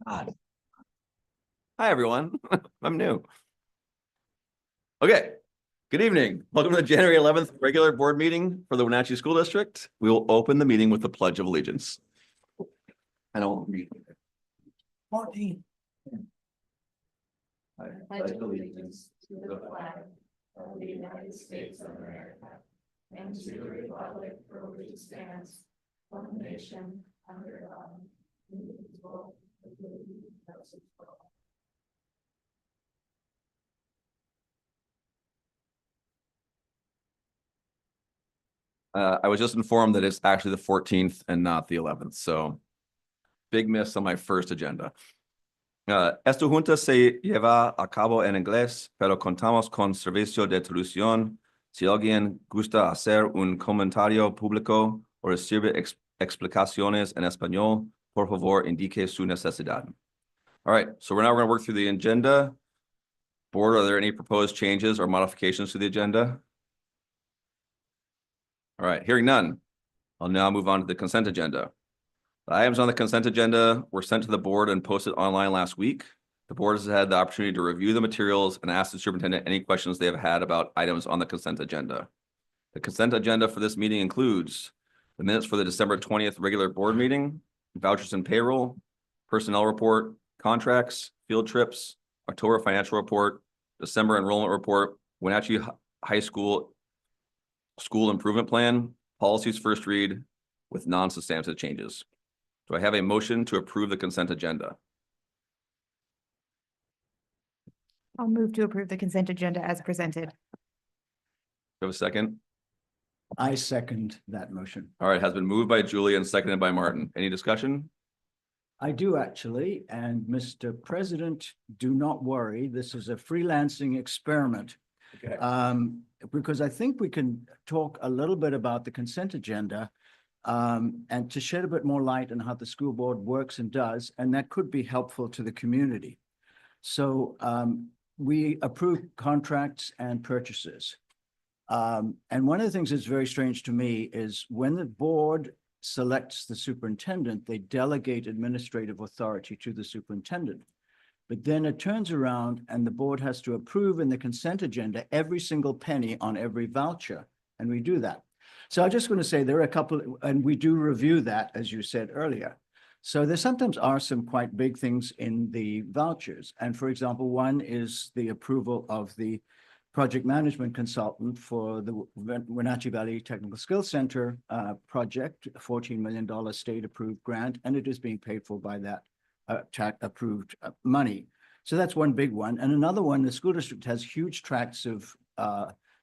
God. Hi, everyone. I'm new. Okay. Good evening. Welcome to the January 11th regular board meeting for the Wenatchee School District. We will open the meeting with the Pledge of Allegiance. I don't read. 14. I pledge allegiance to the flag of the United States of America and to the republic for which it stands, one nation, under God, indivisible, with liberty and justice for all. I was just informed that it's actually the 14th and not the 11th. So big miss on my first agenda. Esta junta se lleva a cabo en inglés, pero contamos con servicio de traducción. Si alguien gusta hacer un comentario público o recibir explicaciones en español, por favor, indique su necesidad. All right, so we're now going to work through the agenda. Board, are there any proposed changes or modifications to the agenda? All right, hearing none. I'll now move on to the consent agenda. The items on the consent agenda were sent to the board and posted online last week. The board has had the opportunity to review the materials and ask the superintendent any questions they have had about items on the consent agenda. The consent agenda for this meeting includes the minutes for the December 20th regular board meeting, vouchers and payroll, personnel report, contracts, field trips, October financial report, December enrollment report, Wenatchee High School improvement plan, policies first read with non-substantive changes. Do I have a motion to approve the consent agenda? I'll move to approve the consent agenda as presented. Do you have a second? I second that motion. All right, it has been moved by Julie and seconded by Martin. Any discussion? I do actually, and Mr. President, do not worry. This is a freelancing experiment. Okay. Because I think we can talk a little bit about the consent agenda and to shed a bit more light on how the school board works and does, and that could be helpful to the community. So we approve contracts and purchases. And one of the things that's very strange to me is when the board selects the superintendent, they delegate administrative authority to the superintendent. But then it turns around and the board has to approve in the consent agenda every single penny on every voucher. And we do that. So I'm just going to say there are a couple, and we do review that, as you said earlier. So there sometimes are some quite big things in the vouchers. And for example, one is the approval of the project management consultant for the Wenatchee Valley Technical Skills Center project, $14 million state approved grant, and it is being paid for by that approved money. So that's one big one. And another one, the school district has huge tracts of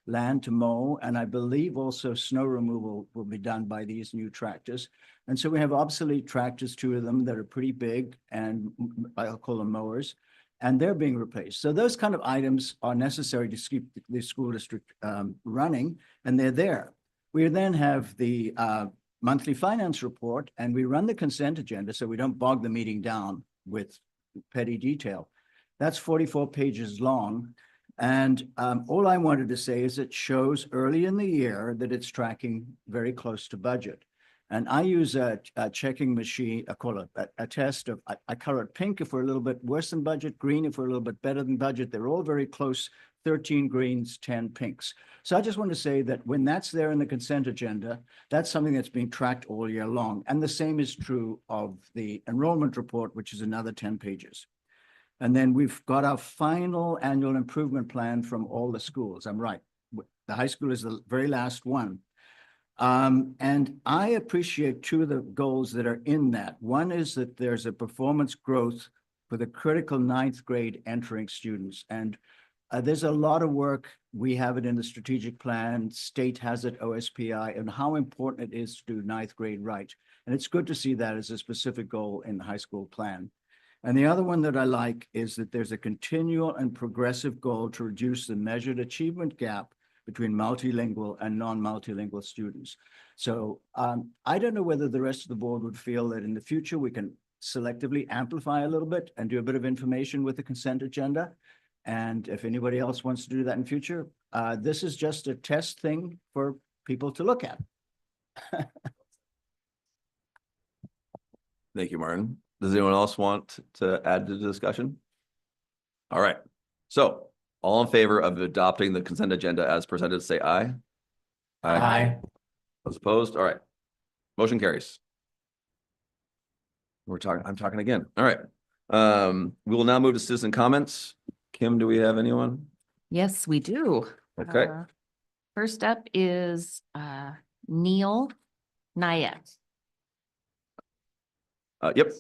land to mow, and I believe also snow removal will be done by these new tractors. And so we have obsolete tractors, two of them that are pretty big, and I'll call them mowers, and they're being replaced. So those kind of items are necessary to keep the school district running, and they're there. We then have the monthly finance report, and we run the consent agenda so we don't bog the meeting down with petty detail. That's 44 pages long. And all I wanted to say is it shows early in the year that it's tracking very close to budget. And I use a checking machine, I call it a test of, I color it pink if we're a little bit worse than budget, green if we're a little bit better than budget. They're all very close, 13 greens, 10 pinks. So I just want to say that when that's there in the consent agenda, that's something that's being tracked all year long. And the same is true of the enrollment report, which is another 10 pages. And then we've got our final annual improvement plan from all the schools. I'm right. The high school is the very last one. And I appreciate two of the goals that are in that. One is that there's a performance growth for the critical ninth grade entering students. And there's a lot of work. We have it in the strategic plan. State has it, OSPI, and how important it is to do ninth grade right. And it's good to see that as a specific goal in the high school plan. And the other one that I like is that there's a continual and progressive goal to reduce the measured achievement gap between multilingual and non-multilingual students. So I don't know whether the rest of the board would feel that in the future we can selectively amplify a little bit and do a bit of information with the consent agenda. And if anybody else wants to do that in future, this is just a test thing for people to look at. Thank you, Martin. Does anyone else want to add to the discussion? All right, so all in favor of adopting the consent agenda as presented, say aye. Those opposed? All right. Motion carries. I'm talking again. All right. We will now move to citizen comments. Kim, do we have anyone? Yes, we do. Okay. First up is Neil Nyack. Yep.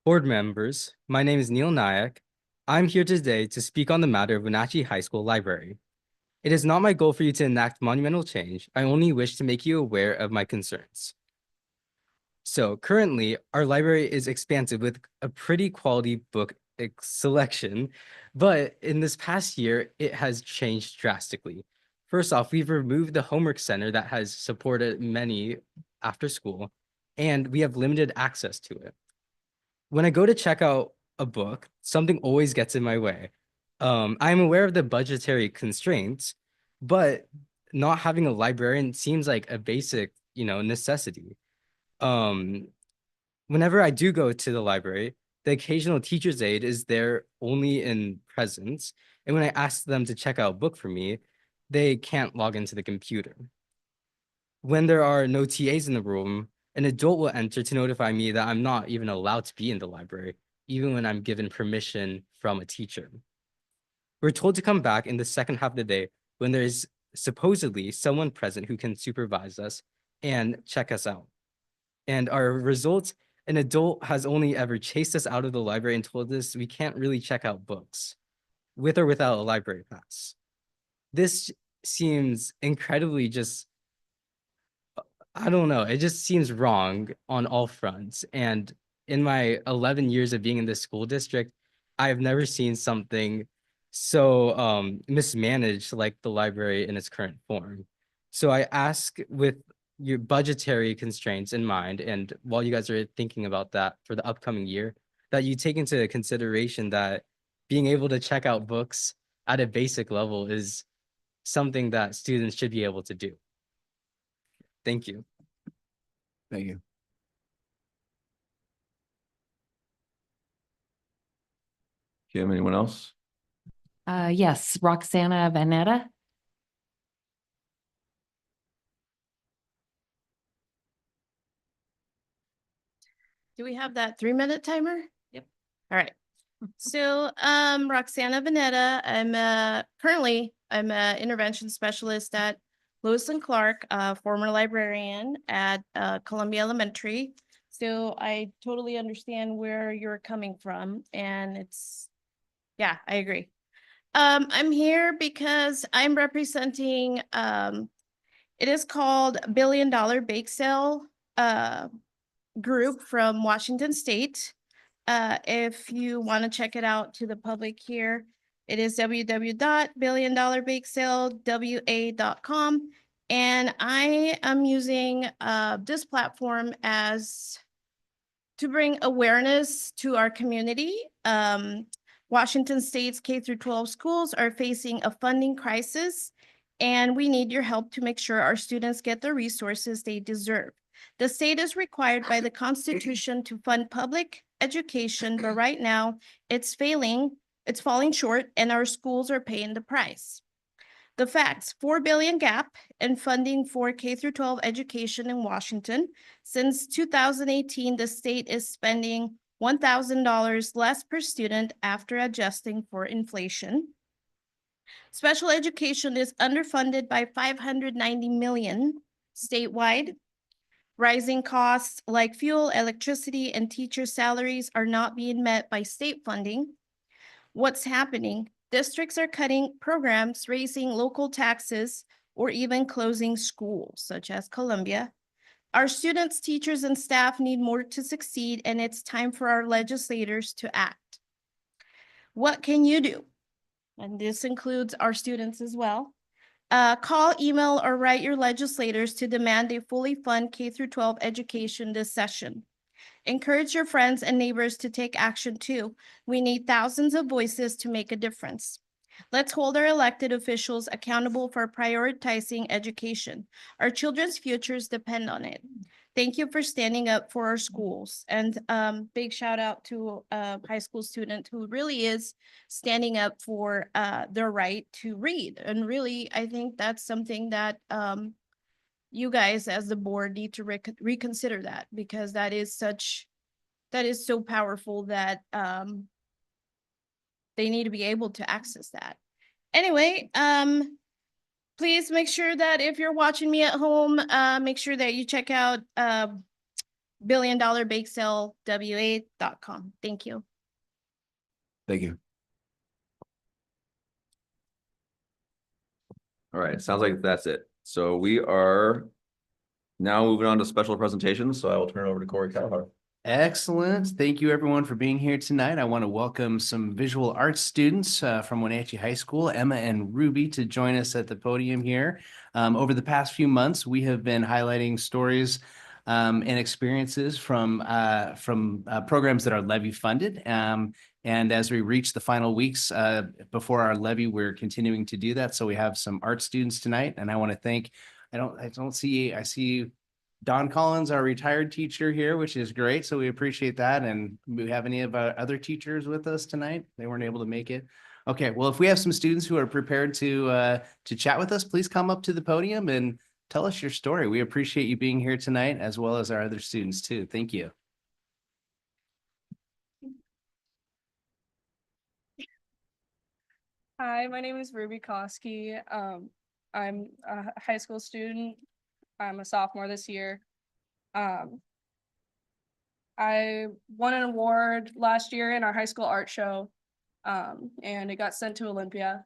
Board members, my name is Neil Nyack. I'm here today to speak on the matter of Wenatchee High School Library. It is not my goal for you to enact monumental change. I only wish to make you aware of my concerns. So currently, our library is expansive with a pretty quality book selection, but in this past year, it has changed drastically. First off, we've removed the homework center that has supported many after school, and we have limited access to it. When I go to check out a book, something always gets in my way. I'm aware of the budgetary constraints, but not having a librarian seems like a basic, necessity. Whenever I do go to the library, the occasional teacher's aide is there only in presence. And when I ask them to check out a book for me, they can't log into the computer. When there are no TAs in the room, an adult will enter to notify me that I'm not even allowed to be in the library, even when I'm given permission from a teacher. We're told to come back in the second half of the day when there is supposedly someone present who can supervise us and check us out. And our results, an adult has only ever chased us out of the library and told us we can't really check out books, with or without a library pass. This seems incredibly I don't know. It just seems wrong on all fronts. And in my 11 years of being in this school district, I have never seen something so mismanaged like the library in its current form. So I ask, with your budgetary constraints in mind, and while you guys are thinking about that for the upcoming year, that you take into consideration that being able to check out books at a basic level is something that students should be able to do. Thank you. Thank you. Kim, anyone else? Yes, Roxana Vanetta. Do we have that 3-minute timer? Yep. All right. So, Roxana Vanetta, I'm a intervention specialist at Lewis and Clark, former librarian at Columbia Elementary. So I totally understand where you're coming from, and yeah, I agree. I'm here because I'm representing, it is called $1 Billion Bake Sale group from Washington State. If you want to check it out to the public here, it is www.billiondollarbakeSaleWA.com. And I am using this platform to bring awareness to our community. Washington State's K-12 schools are facing a funding crisis, and we need your help to make sure our students get the resources they deserve. The state is required by the Constitution to fund public education, but right now it's falling short, and our schools are paying the price. The facts: $4 billion gap in funding for K-12 education in Washington. Since 2018, the state is spending $1,000 less per student after adjusting for inflation. Special education is underfunded by $590 million statewide. Rising costs like fuel, electricity, and teacher salaries are not being met by state funding. What's happening? Districts are cutting programs, raising local taxes, or even closing schools, such as Columbia. Our students, teachers, and staff need more to succeed, and it's time for our legislators to act. What can you do? And this includes our students as well. Call, email, or write your legislators to demand they fully fund K-12 education this session. Encourage your friends and neighbors to take action too. We need thousands of voices to make a difference. Let's hold our elected officials accountable for prioritizing education. Our children's futures depend on it. Thank you for standing up for our schools. And big shout out to a high school student who really is standing up for their right to read. And really, I think that's something that you guys as the board need to reconsider that, because that is so powerful that they need to be able to access that. Anyway, please make sure that if you're watching me at home, make sure that you check out billiondollarbakesaleva.com. Thank you. Thank you. All right, sounds like that's it. So we are now moving on to special presentations. So I will turn it over to Corey Calhart. Excellent. Thank you, everyone, for being here tonight. I want to welcome some visual arts students from Wenatchee High School, Emma and Ruby, to join us at the podium here. Over the past few months, we have been highlighting stories and experiences from programs that are levy funded. And as we reach the final weeks before our levy, we're continuing to do that. So we have some art students tonight, and I want to thank. I see Don Collins, our retired teacher here, which is great. So we appreciate that. And we have any of our other teachers with us tonight? They weren't able to make it. Okay, well, if we have some students who are prepared to chat with us, please come up to the podium and tell us your story. We appreciate you being here tonight, as well as our other students too. Thank you. Hi, my name is Ruby Koski. I'm a high school student. I'm a sophomore this year. I won an award last year in our high school art show, and it got sent to Olympia.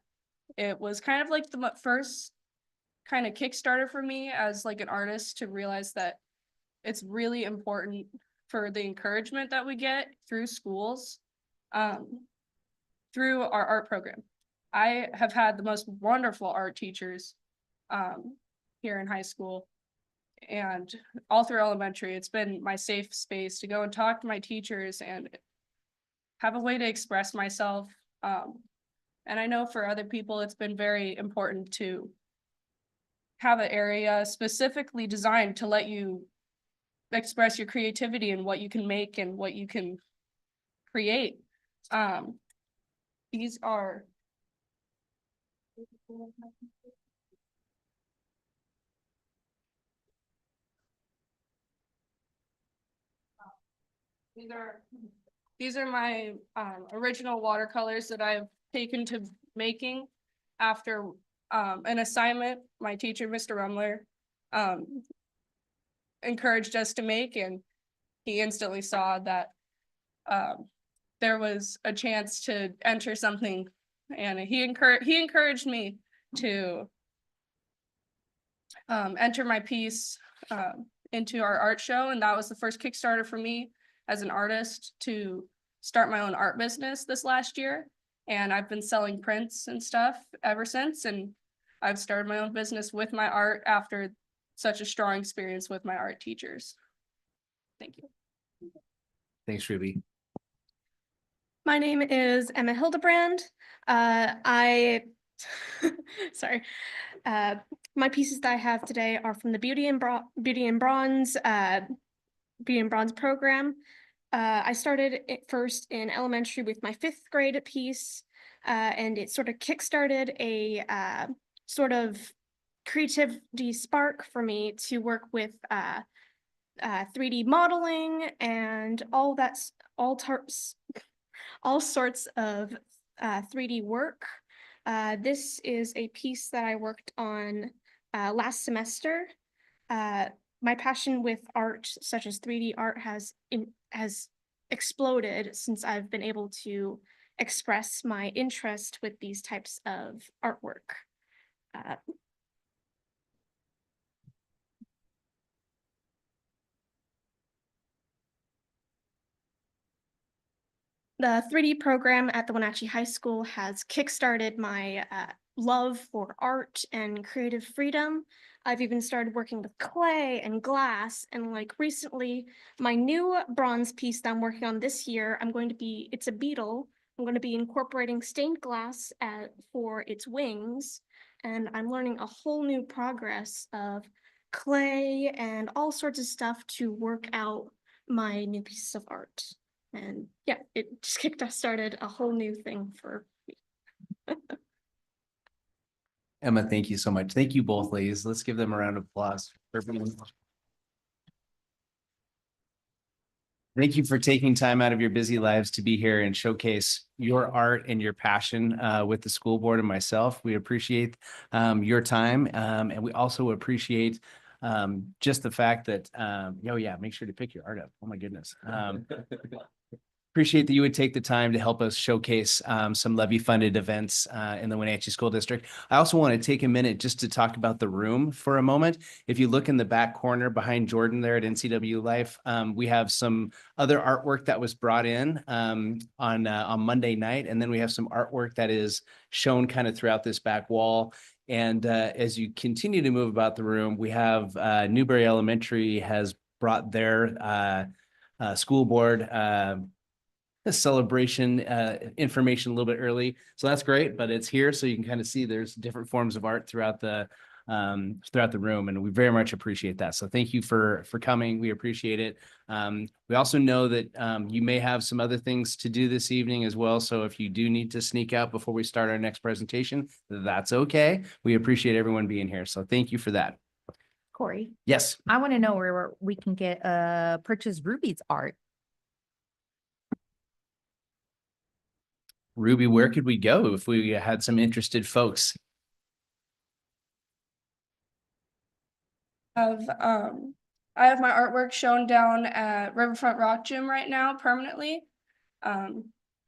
It was kind of like the first kind of Kickstarter for me as like an artist to realize that it's really important for the encouragement that we get through schools, through our art program. I have had the most wonderful art teachers here in high school and all through elementary. It's been my safe space to go and talk to my teachers and have a way to express myself. And I know for other people, it's been very important to have an area specifically designed to let you express your creativity and what you can make and what you can create. These are These are my original watercolors that I've taken to making after an assignment my teacher, Mr. Rumler, encouraged us to make, and he instantly saw that there was a chance to enter something, and he encouraged me to enter my piece into our art show, and that was the first Kickstarter for me as an artist to start my own art business this last year. And I've been selling prints and stuff ever since, and I've started my own business with my art after such a strong experience with my art teachers. Thank you. Thanks, Ruby. My name is Emma Hildebrand. Sorry. My pieces that I have today are from the Beauty and Bronze program. I started it first in elementary with my 5th grade piece, and it sort of kickstarted a sort of creativity spark for me to work with 3D modeling and all sorts of 3D work. This is a piece that I worked on last semester. My passion with art, such as 3D art, has exploded since I've been able to express my interest with these types of artwork. The 3D program at the Wenatchee High School has kickstarted my love for art and creative freedom. I've even started working with clay and glass, and like recently, my new bronze piece that I'm working on this year, it's a beetle I'm going to be incorporating stained glass for its wings, and I'm learning a whole new progress of clay and all sorts of stuff to work out my new pieces of art. And yeah, it just started a whole new thing for me. Emma, thank you so much. Thank you both, ladies. Let's give them a round of applause. Thank you for taking time out of your busy lives to be here and showcase your art and your passion with the school board and myself. We appreciate your time, and we also appreciate just the fact that, oh yeah, make sure to pick your art up. Oh my goodness. Appreciate that you would take the time to help us showcase some levy-funded events in the Wenatchee School District. I also want to take a minute just to talk about the room for a moment. If you look in the back corner behind Jordan there at NCW Life, we have some other artwork that was brought in on Monday night, and then we have some artwork that is shown kind of throughout this back wall. And as you continue to move about the room, we have Newberry Elementary has brought their school board celebration information a little bit early. So that's great, but it's here so you can kind of see there's different forms of art throughout the room, and we very much appreciate that. So thank you for coming. We appreciate it. We also know that you may have some other things to do this evening as well. So if you do need to sneak out before we start our next presentation, that's okay. We appreciate everyone being here. So thank you for that. Corey, Yes. I want to know where we can get purchase Ruby's art. Ruby, where could we go if we had some interested folks? I have my artwork shown down at Riverfront Rock Gym right now permanently.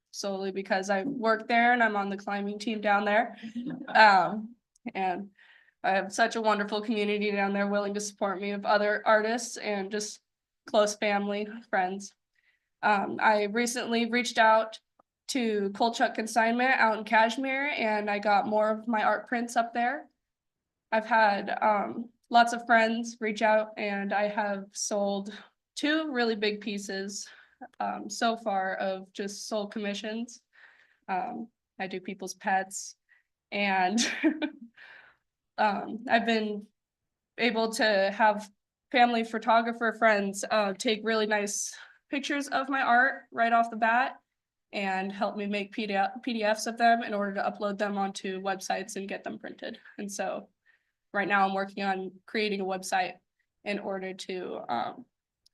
Solely because I work there and I'm on the climbing team down there. And I have such a wonderful community down there willing to support me of other artists and just close family, friends. I recently reached out to Kolchak Consignment out in Kashmir, and I got more of my art prints up there. I've had lots of friends reach out, and I have sold 2 really big pieces so far of just sold commissions. I do people's pets, and I've been able to have family photographer friends take really nice pictures of my art right off the bat and help me make PDFs of them in order to upload them onto websites and get them printed. And so right now I'm working on creating a website in order to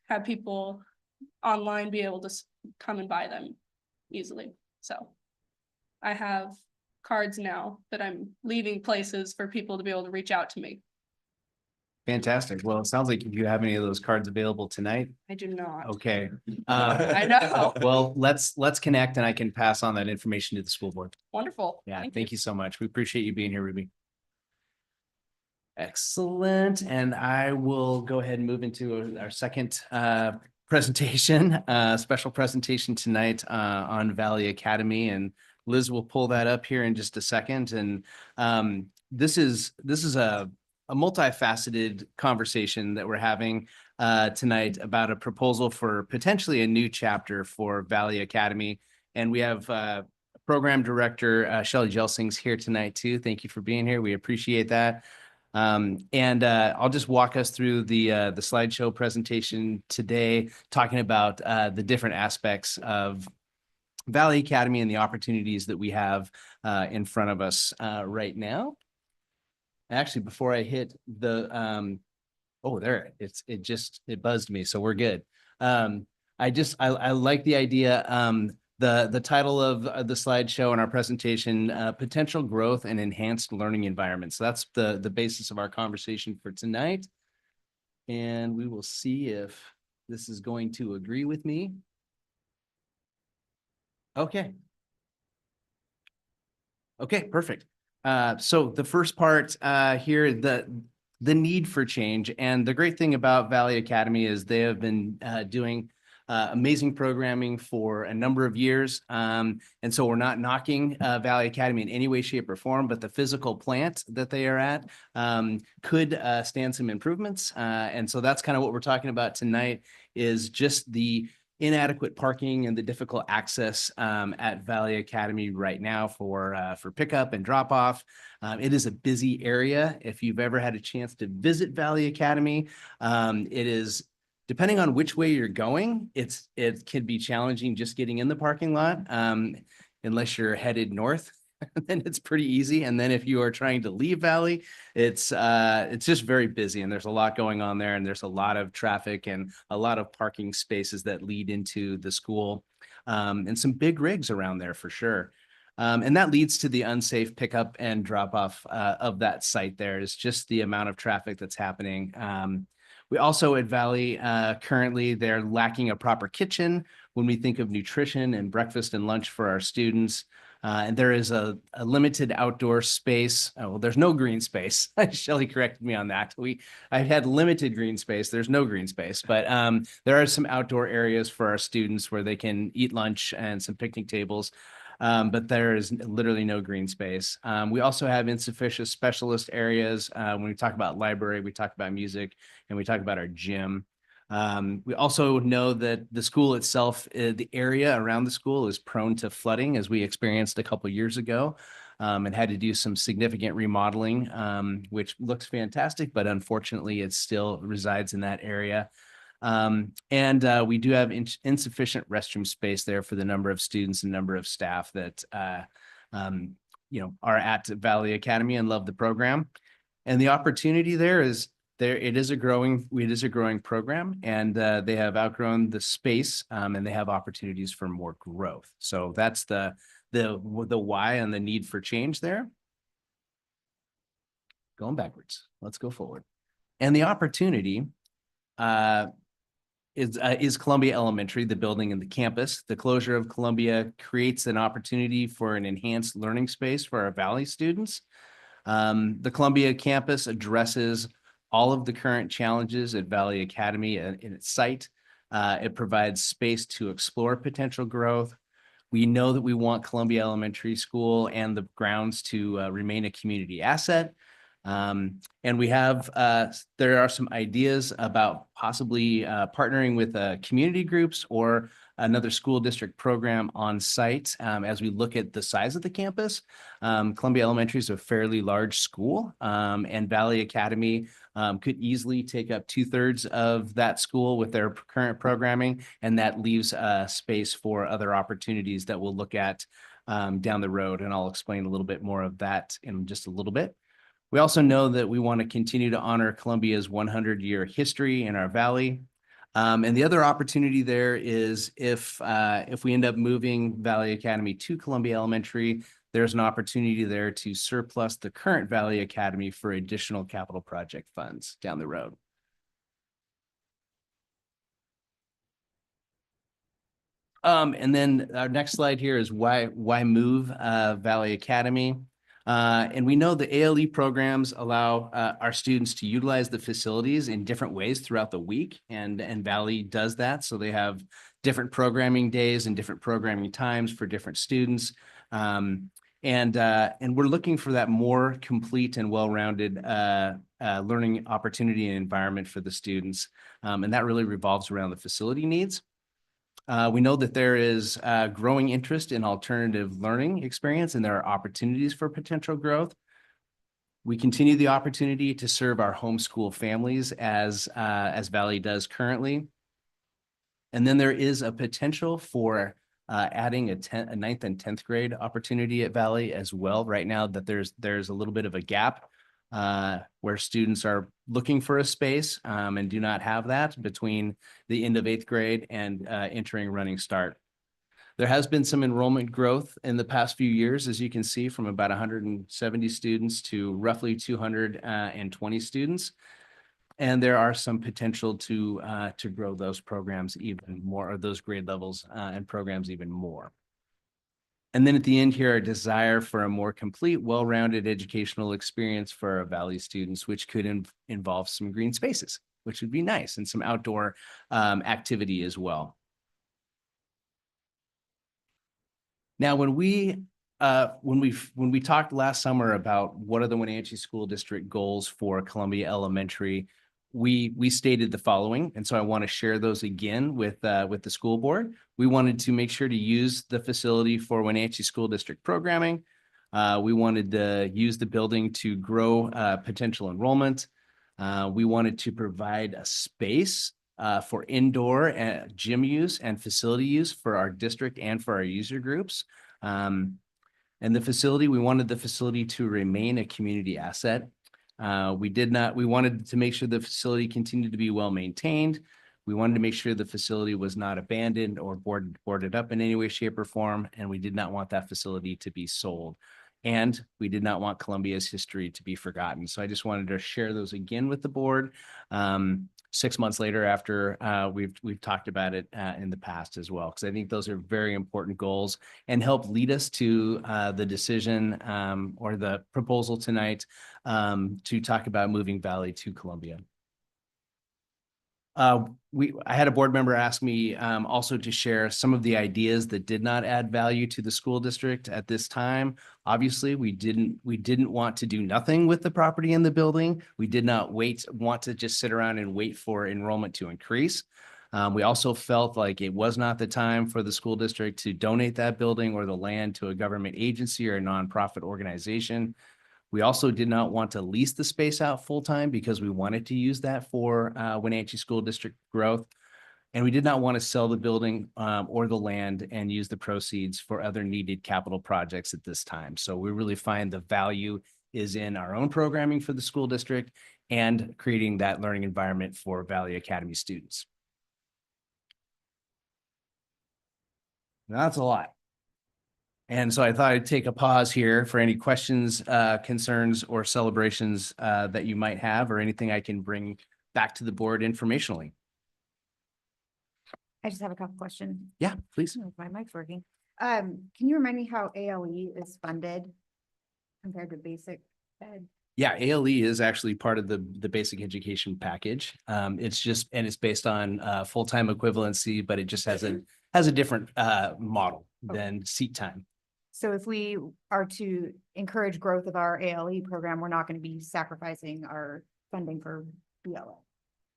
have people online be able to come and buy them easily. So I have cards now that I'm leaving places for people to be able to reach out to me. Fantastic. Well, it sounds like you have any of those cards available tonight. I do not. Okay. I know. Well, let's connect and I can pass on that information to the school board. Wonderful. Yeah, thank you so much. We appreciate you being here, Ruby. Excellent. And I will go ahead and move into our second presentation, special presentation tonight on Valley Academy. And Liz will pull that up here in just a second. And this is a multifaceted conversation that we're having tonight about a proposal for potentially a new chapter for Valley Academy. And we have Program Director Shelley Jelsings here tonight too. Thank you for being here. We appreciate that. I'll just walk us through the slideshow presentation today, talking about the different aspects of Valley Academy and the opportunities that we have in front of us right now. Actually, before I hit the, oh, there, it buzzed me. So we're good. I like the idea. The title of the slideshow and our presentation, potential growth and enhanced learning environments. So that's the basis of our conversation for tonight. And we will see if this is going to agree with me. Okay. Okay, perfect. So the first part here, the need for change. And the great thing about Valley Academy is they have been doing amazing programming for a number of years. And so we're not knocking Valley Academy in any way, shape, or form, but the physical plant that they are at could stand some improvements. And so that's kind of what we're talking about tonight, is just the inadequate parking and the difficult access at Valley Academy right now for pickup and drop off. It is a busy area. If you've ever had a chance to visit Valley Academy, it is, depending on which way you're going, it can be challenging just getting in the parking lot, unless you're headed north. Then it's pretty easy. And then if you are trying to leave Valley, it's just very busy, and there's a lot going on there, and there's a lot of traffic and a lot of parking spaces that lead into the school, and some big rigs around there for sure. And that leads to the unsafe pickup and drop off of that site. There is just the amount of traffic that's happening. We also at Valley, currently they're lacking a proper kitchen when we think of nutrition and breakfast and lunch for our students. And there is a limited outdoor space. Oh, well, there's no green space. Shelley corrected me on that. I had limited green space. There's no green space, but there are some outdoor areas for our students where they can eat lunch and some picnic tables. But there is literally no green space. We also have insufficient specialist areas. When we talk about library, we talk about music, and we talk about our gym. We also know that the school itself, the area around the school is prone to flooding, as we experienced a couple years ago, and had to do some significant remodeling, which looks fantastic, but unfortunately it still resides in that area. And we do have insufficient restroom space there for the number of students and number of staff that are at Valley Academy and love the program. And the opportunity there is there. It is a growing program, and they have outgrown the space, and they have opportunities for more growth. So that's the why and the need for change there. Going backwards, let's go forward. And the opportunity is Columbia Elementary, the building and the campus. The closure of Columbia creates an opportunity for an enhanced learning space for our Valley students. The Columbia campus addresses all of the current challenges at Valley Academy in its site. It provides space to explore potential growth. We know that we want Columbia Elementary School and the grounds to remain a community asset. And we have, there are some ideas about possibly partnering with community groups or another school district program on site as we look at the size of the campus. Columbia Elementary is a fairly large school, and Valley Academy could easily take up 2/3 of that school with their current programming, and that leaves space for other opportunities that we'll look at down the road, and I'll explain a little bit more of that in just a little bit. We also know that we want to continue to honor Columbia's 100-year history in our Valley. And the other opportunity there is if we end up moving Valley Academy to Columbia Elementary, there's an opportunity there to surplus the current Valley Academy for additional capital project funds down the road. And then our next slide here is why move Valley Academy. And we know the ALE programs allow our students to utilize the facilities in different ways throughout the week, and Valley does that. So they have different programming days and different programming times for different students. And we're looking for that more complete and well-rounded learning opportunity and environment for the students. And that really revolves around the facility needs. We know that there is growing interest in alternative learning experience, and there are opportunities for potential growth. We continue the opportunity to serve our homeschool families as Valley does currently. And then there is a potential for adding a 9th and 10th grade opportunity at Valley as well. Right now that there's a little bit of a gap where students are looking for a space and do not have that between the end of 8th grade and entering running start. There has been some enrollment growth in the past few years, as you can see, from about 170 students to roughly 220 students. And there are some potential to grow those programs even more, or those grade levels and programs even more. And then at the end here, a desire for a more complete, well-rounded educational experience for our Valley students, which could involve some green spaces, which would be nice, and some outdoor activity as well. Now, when we talked last summer about what are the Wenatchee School District goals for Columbia Elementary, we stated the following, and so I want to share those again with the school board. We wanted to make sure to use the facility for Wenatchee School District programming. We wanted to use the building to grow potential enrollment. We wanted to provide a space for indoor gym use and facility use for our district and for our user groups. And we wanted the facility to remain a community asset. We wanted to make sure the facility continued to be well maintained. We wanted to make sure the facility was not abandoned or boarded up in any way, shape, or form, and we did not want that facility to be sold. And we did not want Columbia's history to be forgotten. So I just wanted to share those again with the board. 6 months later, after we've talked about it in the past as well, because I think those are very important goals and help lead us to the decision or the proposal tonight to talk about moving Valley to Columbia. I had a board member ask me also to share some of the ideas that did not add value to the school district at this time. Obviously, we didn't want to do nothing with the property in the building. We did not want to just sit around and wait for enrollment to increase. We also felt like it was not the time for the school district to donate that building or the land to a government agency or a nonprofit organization. We also did not want to lease the space out full-time because we wanted to use that for Wenatchee School District growth. And we did not want to sell the building or the land and use the proceeds for other needed capital projects at this time. So we really find the value is in our own programming for the school district and creating that learning environment for Valley Academy students. Now, that's a lot. And so I thought I'd take a pause here for any questions, concerns, or celebrations that you might have, or anything I can bring back to the board informationally. I just have a couple questions. Yeah, please. Oh, my mic's working. Can you remind me how ALE is funded compared to basic ed? Yeah, ALE is actually part of the basic education package. It's based on full-time equivalency, but it just has a different model than seat time. So if we are to encourage growth of our ALE program, we're not going to be sacrificing our funding for BLA.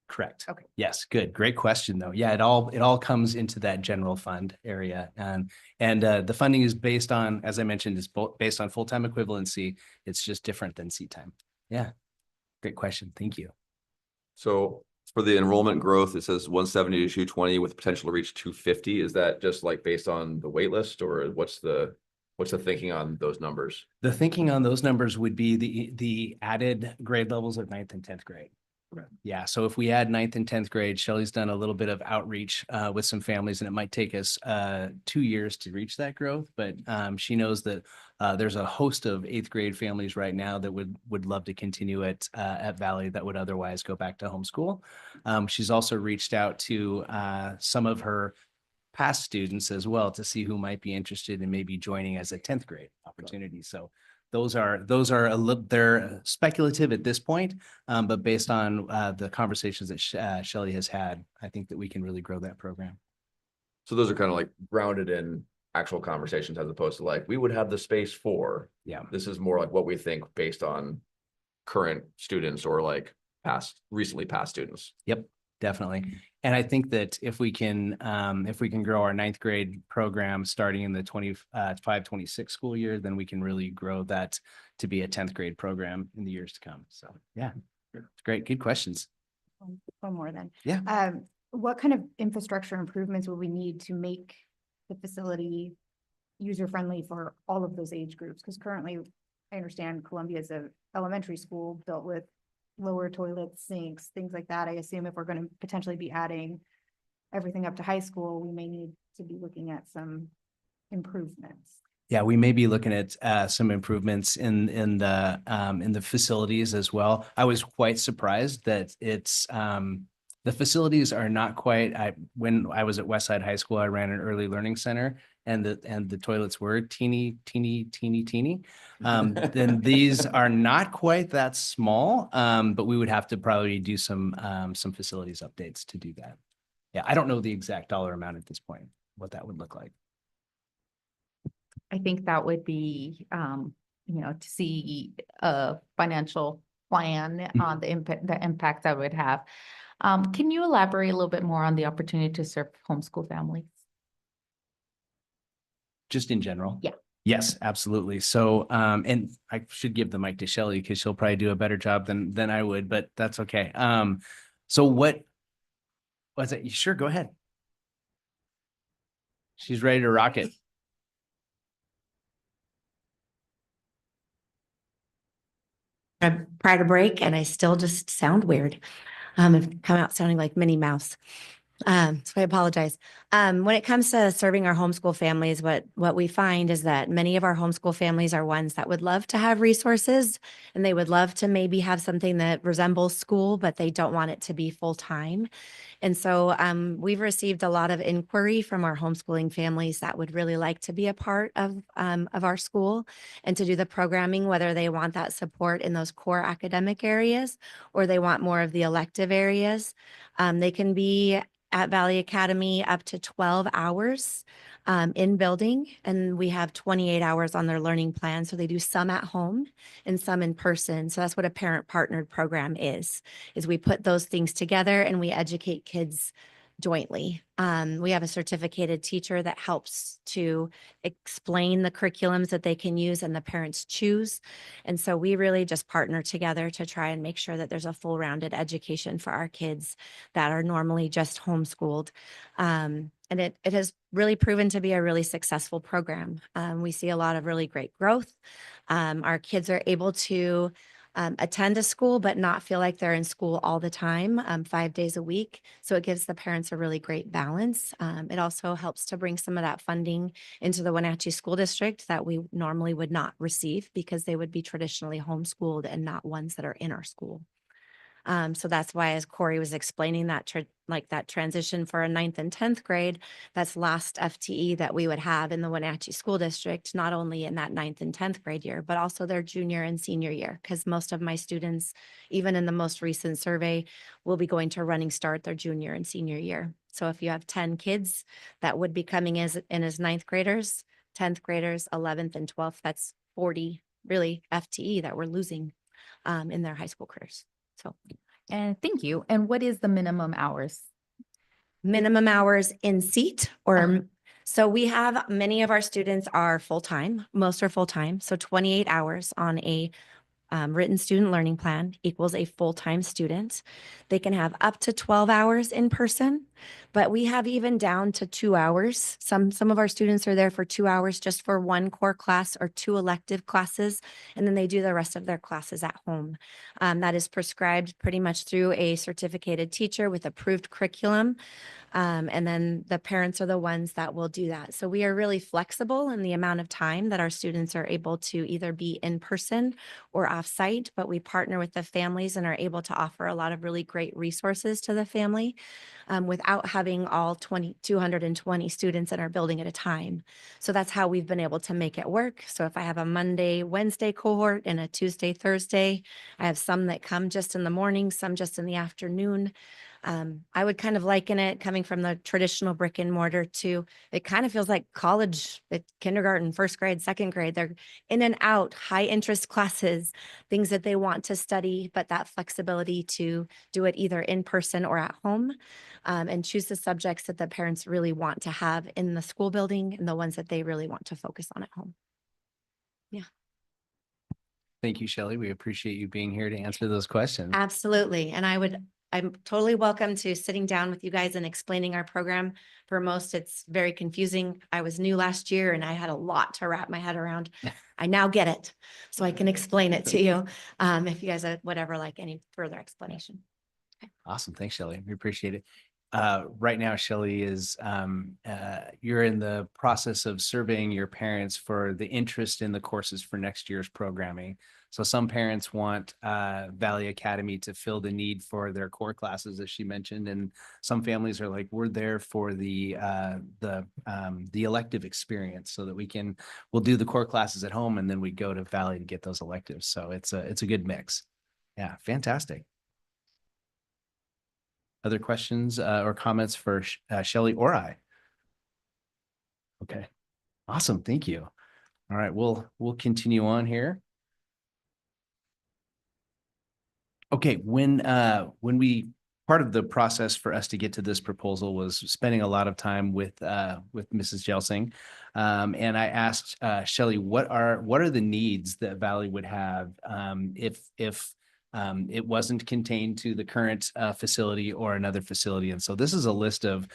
Correct. Okay. Yes, good. Great question, though. Yeah, it all comes into that general fund area. And the funding is based on, as I mentioned, is based on full-time equivalency. It's just different than seat time. Yeah, great question. Thank you. So for the enrollment growth, it says 170 to 220 with potential to reach 250. Is that just like based on the wait list, or what's the thinking on those numbers? The thinking on those numbers would be the added grade levels of 9th and 10th grade. Okay. Yeah, so if we add 9th and 10th grade, Shelley's done a little bit of outreach with some families, and it might take us 2 years to reach that growth. But she knows that there's a host of 8th grade families right now that would love to continue it at Valley that would otherwise go back to homeschool. She's also reached out to some of her past students as well to see who might be interested in maybe joining as a 10th grade opportunity. So those are they're speculative at this point, but based on the conversations that Shelley has had, I think that we can really grow that program. So those are kind of like grounded in actual conversations as opposed to like, we would have the space for. Yeah. This is more like what we think based on current students or like recently passed students. Yep, definitely. And I think that if we can grow our 9th grade program starting in the 25-26 school year, then we can really grow that to be a 10th grade program in the years to come. So yeah, it's great. Good questions. One more then. Yeah. What kind of infrastructure improvements will we need to make the facility user-friendly for all of those age groups? Because currently, I understand Columbia is an elementary school built with lower toilets, sinks, things like that. I assume if we're going to potentially be adding everything up to high school, we may need to be looking at some improvements. Yeah, we may be looking at some improvements in the facilities as well. I was quite surprised that the facilities are not quite. When I was at Westside High School, I ran an early learning center, and the toilets were teeny. Then these are not quite that small, but we would have to probably do some facilities updates to do that. Yeah, I don't know the exact dollar amount at this point, what that would look like. I think that would be, to see a financial plan on the impact that would have. Can you elaborate a little bit more on the opportunity to serve homeschool families? Just in general? Yeah. Yes, absolutely. So, and I should give the mic to Shelley because she'll probably do a better job than I would, but that's okay. So what was it? Sure, go ahead. She's ready to rock it. Prior to break, and I still just sound weird. I've come out sounding like Minnie Mouse. So I apologize. When it comes to serving our homeschool families, what we find is that many of our homeschool families are ones that would love to have resources and they would love to maybe have something that resembles school, but they don't want it to be full time. And so we've received a lot of inquiry from our homeschooling families that would really like to be a part of our school and to do the programming, whether they want that support in those core academic areas or they want more of the elective areas. They can be at Valley Academy up to 12 hours in building, and we have 28 hours on their learning plan. So they do some at home and some in person. So that's what a parent partnered program is we put those things together and we educate kids jointly. We have a certificated teacher that helps to explain the curriculums that they can use and the parents choose. And so we really just partner together to try and make sure that there's a full rounded education for our kids that are normally just homeschooled. And it has really proven to be a really successful program. We see a lot of really great growth. Our kids are able to attend a school, but not feel like they're in school all the time, 5 days a week. So it gives the parents a really great balance. It also helps to bring some of that funding into the Wenatchee School District that we normally would not receive because they would be traditionally homeschooled and not ones that are in our school. So that's why, as Corey was explaining that, that transition for a 9th and 10th grade, that's last FTE that we would have in the Wenatchee School District, not only in that 9th and 10th grade year, but also their junior and senior year. Because most of my students, even in the most recent survey, will be going to running start their junior and senior year. So if you have 10 kids that would be coming in as 9th graders, 10th graders, 11th and 12th, that's 40 really FTE that we're losing in their high school careers. So, And thank you. And what is the minimum hours? minimum hours in seat or so we have many of our students are full-time, most are full-time. So 28 hours on a written student learning plan equals a full-time student. They can have up to 12 hours in person, but we have even down to 2 hours. Some of our students are there for 2 hours just for one core class or 2 elective classes, and then they do the rest of their classes at home. That is prescribed pretty much through a certificated teacher with approved curriculum. And then the parents are the ones that will do that. So we are really flexible in the amount of time that our students are able to either be in person or off-site, but we partner with the families and are able to offer a lot of really great resources to the family without having all 220 students in our building at a time. So that's how we've been able to make it work. So if I have a Monday, Wednesday cohort and a Tuesday, Thursday, I have some that come just in the morning, some just in the afternoon. I would kind of liken it coming from the traditional brick and mortar to, it kind of feels like college, kindergarten, first grade, second grade. They're in and out, high interest classes, things that they want to study, but that flexibility to do it either in person or at home and choose the subjects that the parents really want to have in the school building and the ones that they really want to focus on at home. Yeah. Thank you, Shelley. We appreciate you being here to answer those questions. Absolutely. And I'm totally welcome to sitting down with you guys and explaining our program. For most, it's very confusing. I was new last year and I had a lot to wrap my head around. I now get it, so I can explain it to you if you guys would ever like any further explanation. Awesome. Thanks, Shelley. We appreciate it. Right now, Shelley, you're in the process of surveying your parents for the interest in the courses for next year's programming. So some parents want Valley Academy to fill the need for their core classes, as she mentioned, and some families are like, we're there for the elective experience, so that we'll do the core classes at home and then we go to Valley to get those electives. So it's a good mix. Yeah, fantastic. Other questions or comments for Shelley or I? Okay, awesome. Thank you. All right, we'll continue on here. Okay, part of the process for us to get to this proposal was spending a lot of time with Mrs. Jelsing. And I asked Shelley, what are the needs that Valley would have if it wasn't contained to the current facility or another facility. And so this is a list of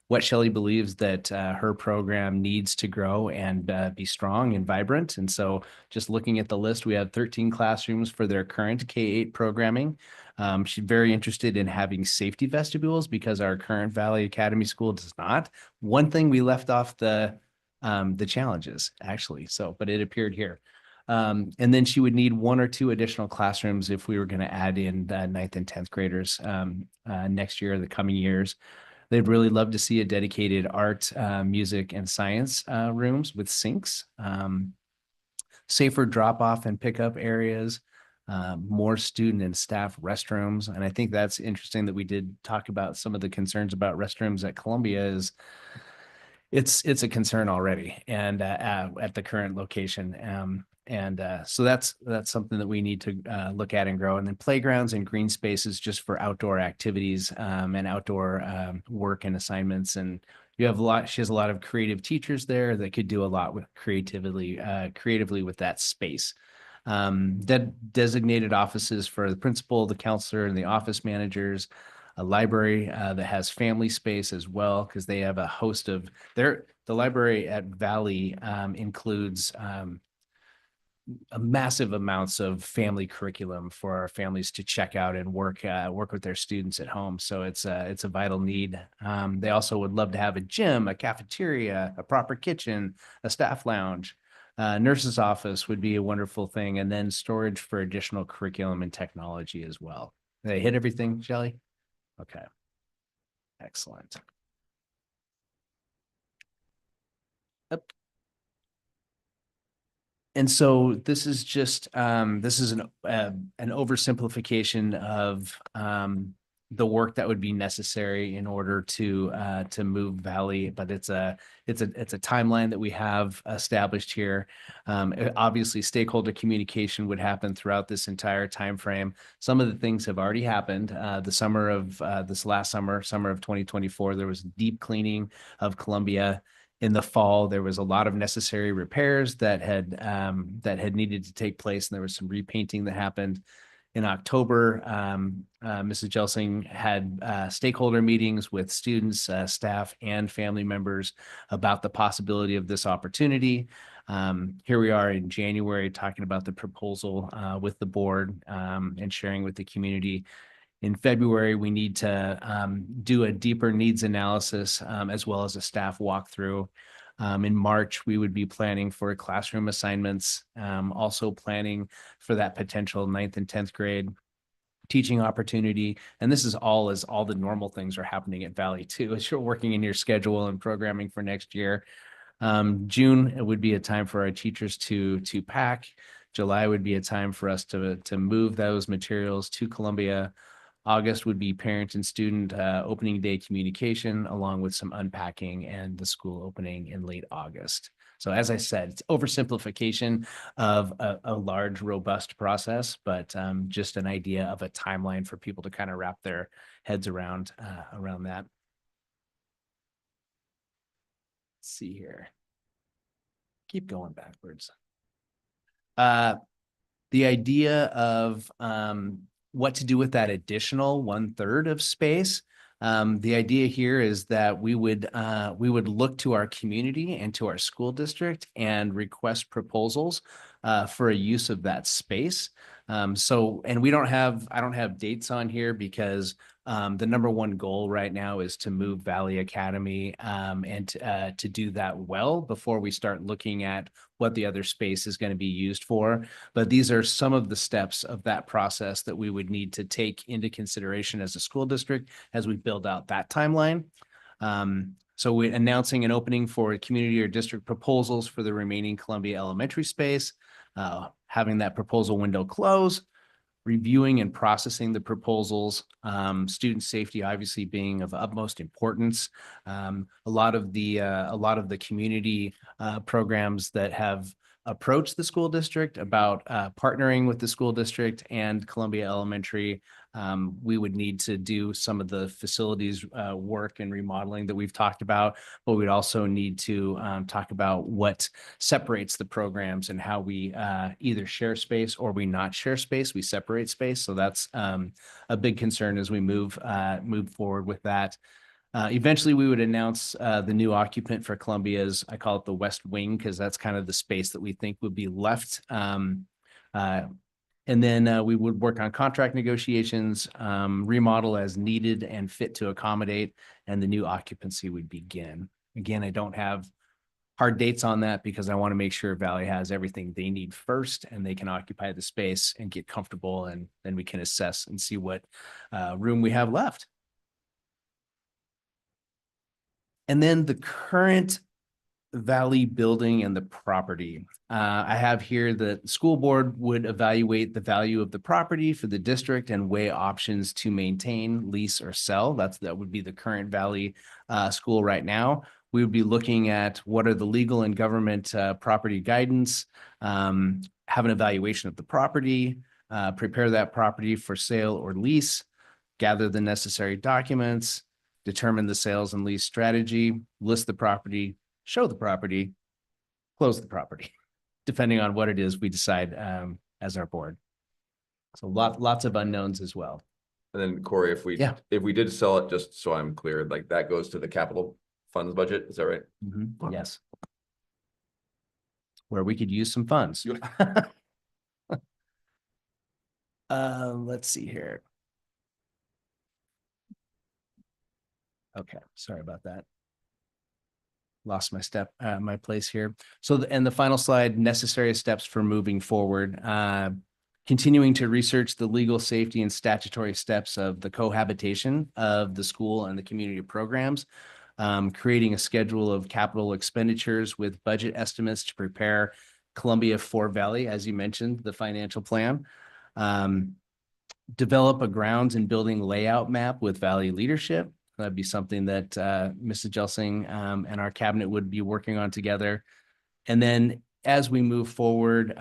what Shelley believes that her program needs to grow and be strong and vibrant. And so just looking at the list, we have 13 classrooms for their current K-8 programming. She's very interested in having safety vestibules because our current Valley Academy School does not. One thing we left off the challenges actually, so, but it appeared here. And then she would need 1 or 2 additional classrooms if we were going to add in the 9th and 10th graders next year, the coming years. They'd really love to see a dedicated art, music, and science rooms with sinks, safer drop-off and pickup areas, more student and staff restrooms. And I think that's interesting that we did talk about some of the concerns about restrooms at Columbia is it's a concern already and at the current location. So that's something that we need to look at and grow. And then playgrounds and green spaces just for outdoor activities and outdoor work and assignments. And she has a lot of creative teachers there that could do a lot with creatively with that space. Designated offices for the principal, the counselor, and the office managers, a library that has family space as well, because they have a host of the library at Valley includes a massive amounts of family curriculum for our families to check out and work with their students at home. So it's a vital need. They also would love to have a gym, a cafeteria, a proper kitchen, a staff lounge. Nurse's office would be a wonderful thing, and then storage for additional curriculum and technology as well. They hit everything, Shelley? Okay. Excellent. Yep. And so this is just this is an oversimplification of the work that would be necessary in order to move Valley, but it's a timeline that we have established here. Obviously, stakeholder communication would happen throughout this entire time frame. Some of the things have already happened. The summer of this last summer of 2024, there was deep cleaning of Columbia. In the fall, there was a lot of necessary repairs that had needed to take place, and there was some repainting that happened. In October, Mrs. Jelsing had stakeholder meetings with students, staff, and family members about the possibility of this opportunity. Here we are in January talking about the proposal with the board and sharing with the community. In February, we need to do a deeper needs analysis as well as a staff walkthrough. In March, we would be planning for classroom assignments, also planning for that potential 9th and 10th grade teaching opportunity. And this is all as all the normal things are happening at Valley too, as you're working in your schedule and programming for next year. June, it would be a time for our teachers to pack. July would be a time for us to move those materials to Columbia. August would be parent and student opening day communication, along with some unpacking and the school opening in late August. So as I said, it's oversimplification of a large, robust process, but just an idea of a timeline for people to kind of wrap their heads around that. Let's see here. Keep going backwards. The idea of what to do with that additional 1/3 of space. The idea here is that we would look to our community and to our school district and request proposals for a use of that space. And I don't have dates on here because the number one goal right now is to move Valley Academy and to do that well before we start looking at what the other space is going to be used for. But these are some of the steps of that process that we would need to take into consideration as a school district as we build out that timeline. So we're announcing an opening for community or district proposals for the remaining Columbia Elementary space, having that proposal window close, reviewing and processing the proposals, student safety obviously being of utmost importance. A lot of the community programs that have approach the school district, about partnering with the school district and Columbia Elementary. We would need to do some of the facilities work and remodeling that we've talked about, but we'd also need to talk about what separates the programs and how we either share space or we not share space. We separate space. So that's a big concern as we move forward with that. Eventually, we would announce the new occupant for Columbia's, I call it the West Wing, because that's kind of the space that we think would be left. And then we would work on contract negotiations, remodel as needed and fit to accommodate, and the new occupancy would begin. Again, I don't have hard dates on that because I want to make sure Valley has everything they need first and they can occupy the space and get comfortable, and then we can assess and see what room we have left. And then the current Valley building and the property. I have here that the school board would evaluate the value of the property for the district and weigh options to maintain, lease, or sell. That would be the current Valley school right now. We would be looking at what are the legal and government property guidance, have an evaluation of the property, prepare that property for sale or lease, gather the necessary documents, determine the sales and lease strategy, list the property, show the property, close the property, depending on what it is we decide as our board. So lots of unknowns as well. And then Corey, if we did sell it, just so I'm clear, like that goes to the capital funds budget, is that right? Mm-hmm. Yes. Where we could use some funds. Let's see here. Okay, sorry about that. Lost my place here. So, and the final slide, necessary steps for moving forward. Continuing to research the legal, safety, and statutory steps of the cohabitation of the school and the community programs. Creating a schedule of capital expenditures with budget estimates to prepare Columbia for Valley, as you mentioned, the financial plan. Develop a grounds and building layout map with Valley leadership. That'd be something that Mrs. Jelsing and our cabinet would be working on together. And then as we move forward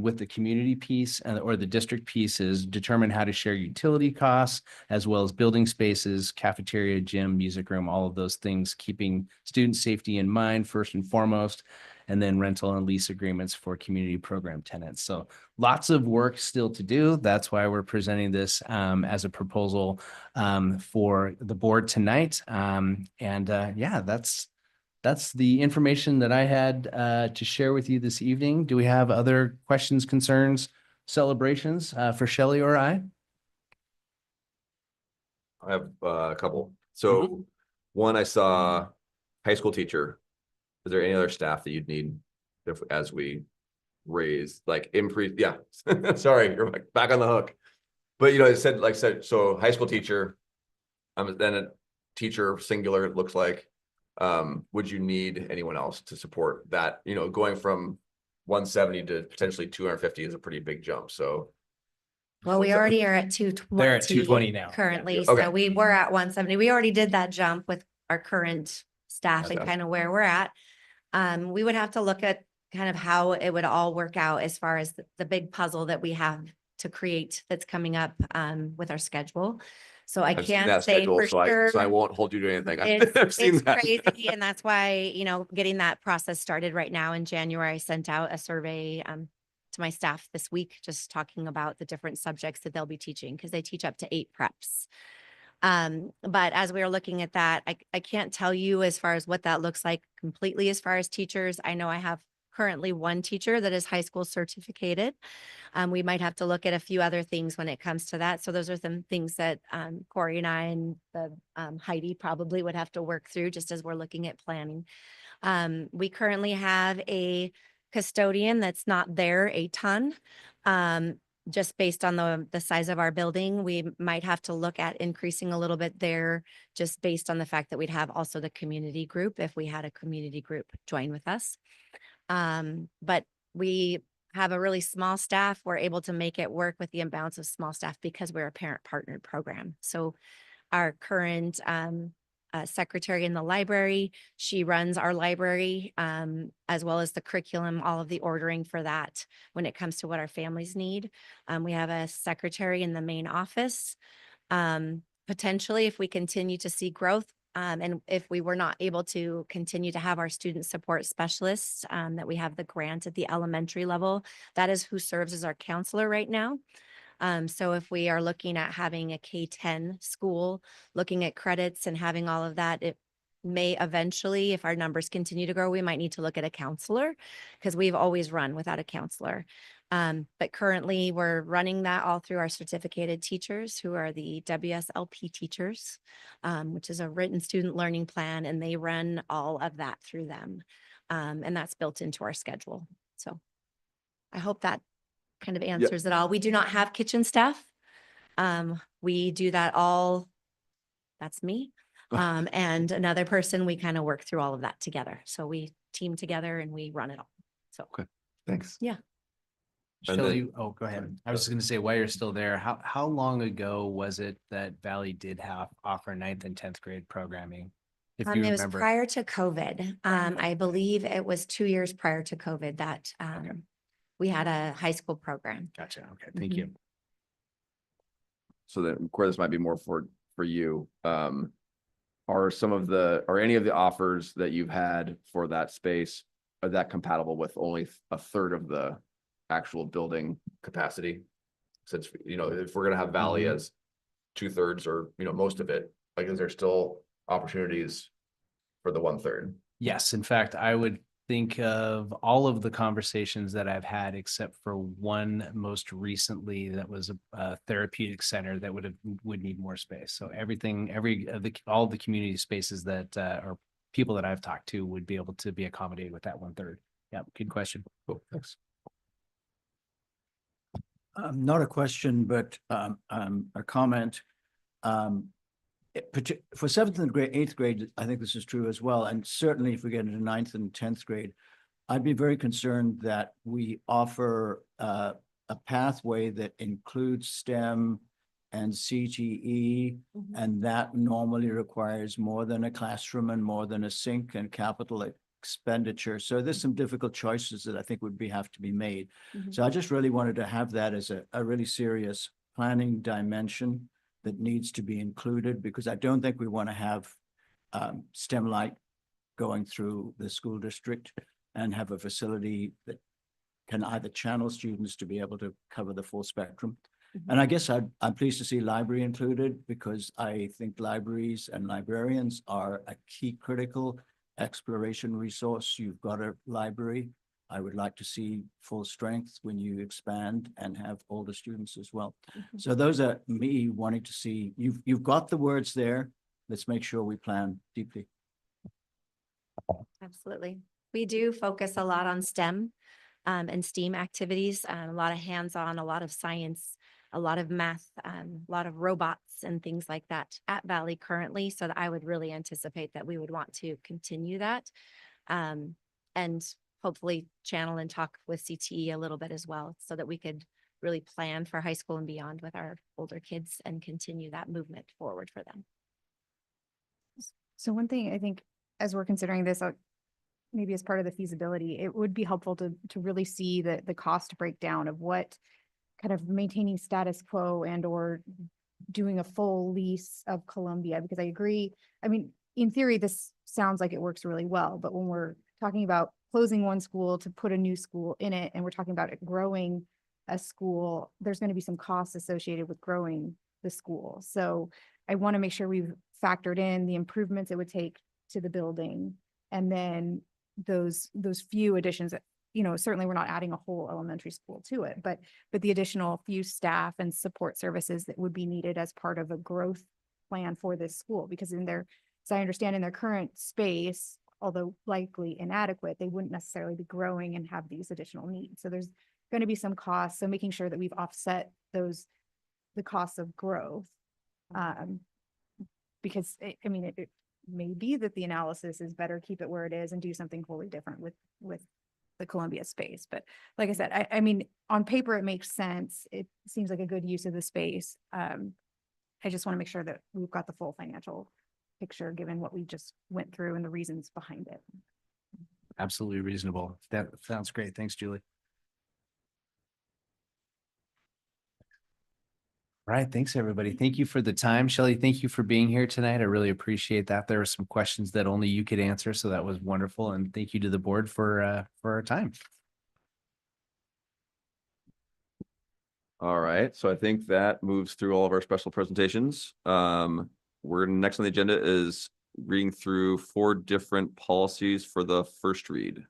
with the community piece or the district pieces, determine how to share utility costs, as well as building spaces, cafeteria, gym, music room, all of those things, keeping student safety in mind first and foremost, and then rental and lease agreements for community program tenants. So lots of work still to do. That's why we're presenting this as a proposal for the board tonight. Yeah, that's the information that I had to share with you this evening. Do we have other questions, concerns, celebrations for Shelley or I? I have a couple. So one, I saw high school teacher. Is there any other staff that you'd need as we raise, like increase? Yeah, sorry, you're like back on the hook. But it said, like I said, so high school teacher, then a teacher singular, it looks like. Would you need anyone else to support that? Going from 170 to potentially 250 is a pretty big jump. So Well, we already are at 220. They're at 220 now. Currently, Yeah. Okay. so we were at 170. We already did that jump with our current staff and Okay. kind of where we're at. We would have to look at kind of how it would all work out as far as the big puzzle that we have to create that's coming up with our schedule. So I I've seen can't that say schedule, for sure. so I won't hold you to anything. It's, I've seen it's that. crazy. And that's why, getting that process started right now in January, I sent out a survey to my staff this week, just talking about the different subjects that they'll be teaching, because they teach up to 8 preps. But as we are looking at that, I can't tell you as far as what that looks like completely as far as teachers. I know I have currently one teacher that is high school certificated. We might have to look at a few other things when it comes to that. So those are some things that Corey and I and the Heidi probably would have to work through just as we're looking at planning. We currently have a custodian that's not there a ton. Just based on the size of our building, we might have to look at increasing a little bit there, just based on the fact that we'd have also the community group if we had a community group join with us. But we have a really small staff. We're able to make it work with the imbalance of small staff because we're a parent partnered program. So our current secretary in the library. She runs our library, as well as the curriculum, all of the ordering for that when it comes to what our families need. We have a secretary in the main office. Potentially, if we continue to see growth, and if we were not able to continue to have our student support specialists, that we have the grant at the elementary level, that is who serves as our counselor right now. So if we are looking at having a K-10 school, looking at credits and having all of that, it may eventually, if our numbers continue to grow, we might need to look at a counselor, because we've always run without a counselor. But currently we're running that all through our certificated teachers, who are the WSLP teachers, which is a written student learning plan, and they run all of that through them. And that's built into our schedule. So I hope that kind of answers it all. We do not have kitchen staff. We do that all, that's me. And another person, we kind of work through all of that together. So we team together and we run it all. So. Okay, thanks. Yeah. And then- Shelley, oh, go ahead. I was just gonna say, while you're still there, how long ago was it that Valley did offer 9th and 10th grade programming? If you It was remember. prior to COVID. I believe it was 2 years prior to COVID that, we had a high school program. Gotcha. Okay, thank you. So then, Corey, this might be more for you. Are any of the offers that you've had for that space, are that compatible with only a third of the actual building capacity? Since, if we're gonna have Valley as 2/3 or, most of it, like, is there still opportunities for the 1/3? Yes, in fact, I would think of all of the conversations that I've had, except for one most recently that was a therapeutic center that would need more space. So all of the community spaces that or people that I've talked to would be able to be accommodated with that 1/3. Yeah, good question. Cool, thanks. Not a question, but a comment. For 7th and 8th grade, I think this is true as well. And certainly if we get into 9th and 10th grade, I'd be very concerned that we offer a pathway that includes STEM and CTE, and that normally requires more than a classroom and more than a sink and capital expenditure. So there's some difficult choices that I think have to be made. So I just really wanted to have that as a really serious planning dimension that needs to be included, because I don't think we want to have STEM light going through the school district and have a facility that can either channel students to be able to cover the full spectrum. And I guess I'm pleased to see library included, because I think libraries and librarians are a key critical exploration resource. You've got a library. I would like to see full strength when you expand and have older students as well. So those are me wanting to see, you've got the words there. Let's make sure we plan deeply. Absolutely. We do focus a lot on STEM and STEAM activities, a lot of hands-on, a lot of science, a lot of math, a lot of robots and things like that at Valley currently. So that I would really anticipate that we would want to continue that. And hopefully channel and talk with CTE a little bit as well, so that we could really plan for high school and beyond with our older kids and continue that movement forward for them. So one thing I think, as we're considering this, maybe as part of the feasibility, it would be helpful to really see the cost breakdown of what kind of maintaining status quo and or doing a full lease of Columbia, because I agree. I mean, in theory, this sounds like it works really well, but when we're talking about closing one school to put a new school in it, and we're talking about it growing a school, there's going to be some costs associated with growing the school. So I want to make sure we've factored in the improvements it would take to the building, and then those few additions that, certainly we're not adding a whole elementary school to it, but the additional few staff and support services that would be needed as part of a growth plan for this school. Because as I understand, in their current space, although likely inadequate, they wouldn't necessarily be growing and have these additional needs. So there's going to be some costs. So making sure that we've offset the costs of growth. Because it may be that the analysis is better keep it where it is and do something wholly different with the Columbia space. But like I said, I mean, on paper, it makes sense. It seems like a good use of the space. I just want to make sure that we've got the full financial picture, given what we just went through and the reasons behind it. Absolutely reasonable. That sounds great. Thanks, Julie. All right, thanks, everybody. Thank you for the time. Shelley, thank you for being here tonight. I really appreciate that. There were some questions that only you could answer, so that was wonderful. And thank you to the board for our time. All right, so I think that moves through all of our special presentations. We're next on the agenda is reading through 4 different policies for the first read.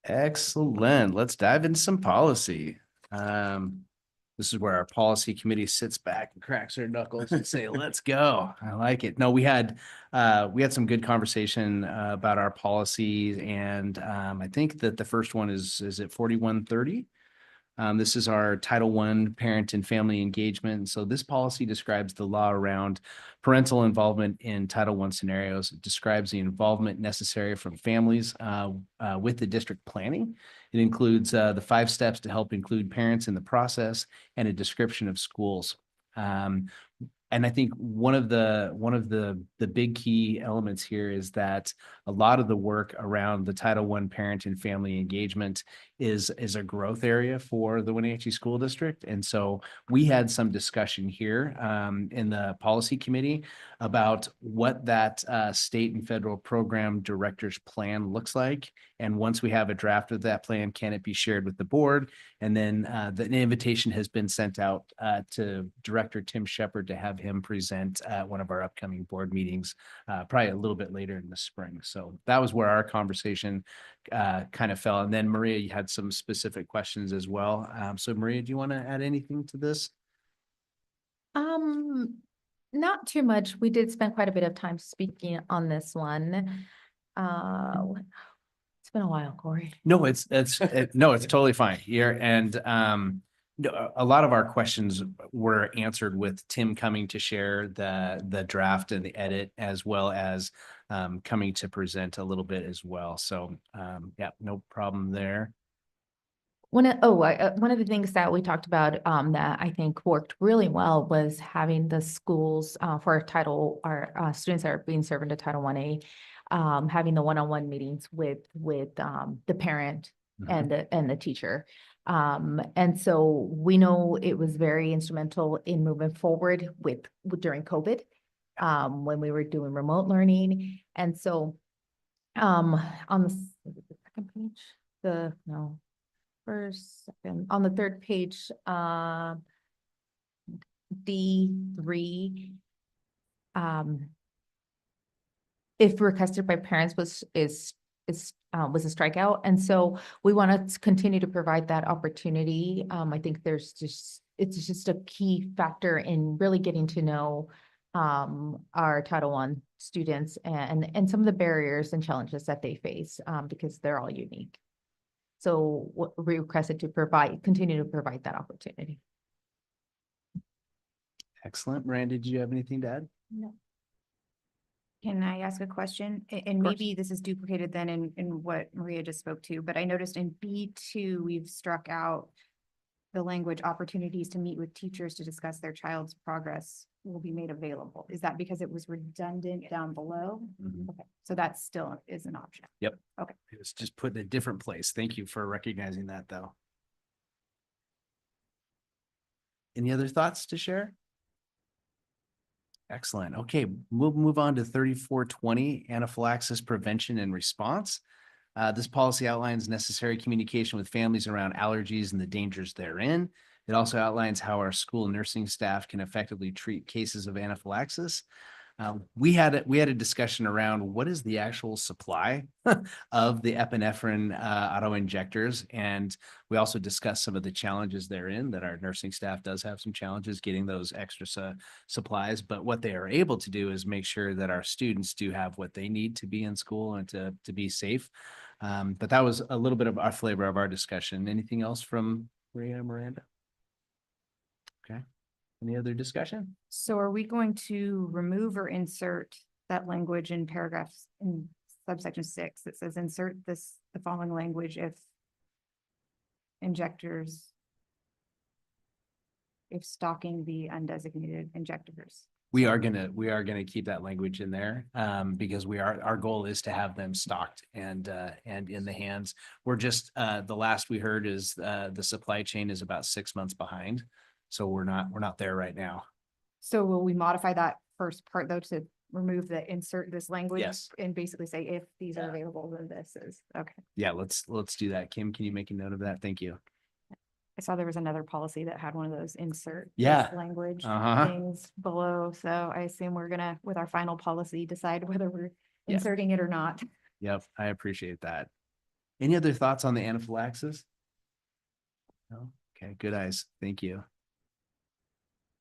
Excellent. Let's dive into some policy. This is where our policy committee sits back and cracks their knuckles and say, let's go. I like it. No, we had some good conversation about our policies, and I think that the first one is it 4130? This is our Title I parent and family engagement. So this policy describes the law around parental involvement in Title I scenarios. It describes the involvement necessary from families with the district planning. It includes the 5 steps to help include parents in the process and a description of schools. And I think one of the big key elements here is that a lot of the work around the Title I parent and family engagement is a growth area for the Wenatchee School District. And so we had some discussion here in the policy committee about what that state and federal program director's plan looks like. And once we have a draft of that plan, can it be shared with the board? And then the invitation has been sent out to Director Tim Shepard to have him present at one of our upcoming board meetings, probably a little bit later in the spring. So that was where our conversation kind of fell. And then Maria, you had some specific questions as well. So Maria, do you want to add anything to this? Not too much. We did spend quite a bit of time speaking on this one. It's been a while, Corey. No, it's totally fine here. And a lot of our questions were answered with Tim coming to share the draft and the edit, as well as coming to present a little bit as well. So yeah, no problem there. One of the things that we talked about that I think worked really well was having the schools for our students that are being served into Title I-A, having the one-on-one meetings with the parent and the teacher. And so we know it was very instrumental in moving forward during COVID when we were doing remote learning. And so on the second page, on the third page, D3, if requested by parents was a strikeout. And so we want to continue to provide that opportunity. I think it's just a key factor in really getting to know our Title I students and some of the barriers and challenges that they face because they're all unique. So we requested to continue to provide that opportunity. Excellent. Miranda, did you have anything to add? No. Can I ask a question? And maybe this is duplicated then in what Maria just spoke to, but I noticed in B2, we've struck out the language opportunities to meet with teachers to discuss their child's progress will be made available. Is that because it was redundant down below? Okay, so that still is an option. Yep. Okay. It was just put in a different place. Thank you for recognizing that, though. Any other thoughts to share? Excellent. Okay, we'll move on to 3420, anaphylaxis prevention and response. This policy outlines necessary communication with families around allergies and the dangers therein. It also outlines how our school nursing staff can effectively treat cases of anaphylaxis. We had a discussion around what is the actual supply of the epinephrine auto injectors, and we also discussed some of the challenges therein, that our nursing staff does have some challenges getting those extra supplies, but what they are able to do is make sure that our students do have what they need to be in school and to be safe. But that was a little bit of our flavor of our discussion. Anything else from Maria and Miranda? Okay. Any other discussion? So are we going to remove or insert that language in paragraphs in subsection 6 that says insert the following language if stocking the undesignated injectors? We are gonna keep that language in there, because our goal is to have them stocked and in the hands. We're just, the last we heard is, the supply chain is about 6 months behind. So we're not there right now. So will we modify that first part though to remove the insert this language? Yes. And basically say if these are available, then this is, okay. Yeah, let's do that. Kim, can you make a note of that? Thank you. I saw there was another policy that had one of those insert this Yeah. language Uh-huh. things below. So I assume we're gonna, with our final policy, decide whether we're Yeah. inserting it or not. Yep, I appreciate that. Any other thoughts on the anaphylaxis? No? Okay, good eyes. Thank you.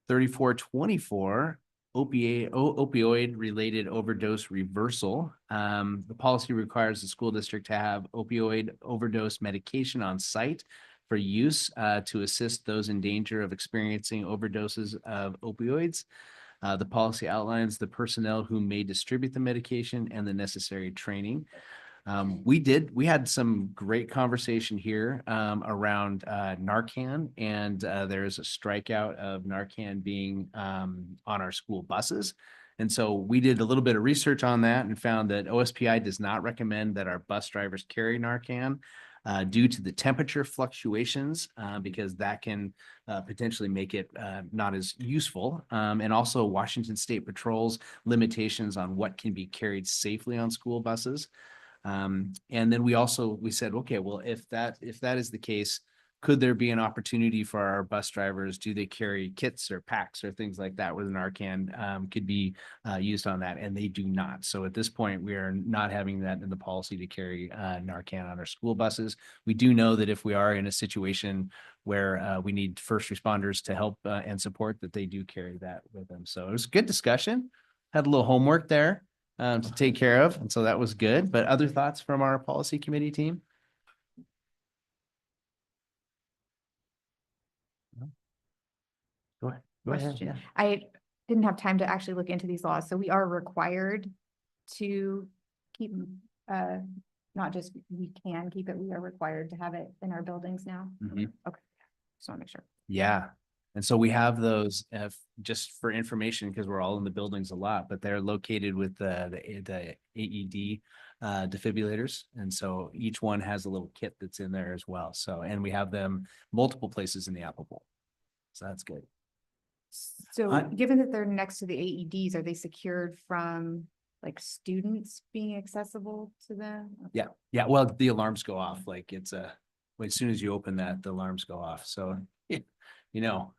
3424, opioid related overdose reversal. The policy requires the school district to have opioid overdose medication on site for use to assist those in danger of experiencing overdoses of opioids. The policy outlines the personnel who may distribute the medication and the necessary training. We had some great conversation here around Narcan, and there's a strikeout of Narcan being on our school buses. And so we did a little bit of research on that and found that OSPI does not recommend that our bus drivers carry Narcan due to the temperature fluctuations, because that can potentially make it not as useful. And also Washington State Patrol's limitations on what can be carried safely on school buses. And then we said, okay, well, if that is the case, could there be an opportunity for our bus drivers? Do they carry kits or packs or things like that where the Narcan could be used on that? And they do not. So at this point, we are not having that in the policy to carry Narcan on our school buses. We do know that if we are in a situation where we need first responders to help and support, that they do carry that with them. So it was a good discussion. Had a little homework there to take care of. And so that was good. But other thoughts from our policy committee team? Go ahead. Go ahead. Question. Yeah. I didn't have time to actually look into these laws, so we are required to keep, not just we can keep it, we are required to have it in our buildings now. Mhm. Okay, just want to make sure. Yeah. And so we have those just for information, because we're all in the buildings a lot, but they're located with the AED defibrillators. And so each one has a little kit that's in there as well. So, and we have them multiple places in the Apple Bowl. So that's good. So given that they're next to the AEDs, are they secured from like students being accessible to them? Yeah. Yeah. Well, the alarms go off. Like it's as soon as you open that, the alarms go off. So, you know.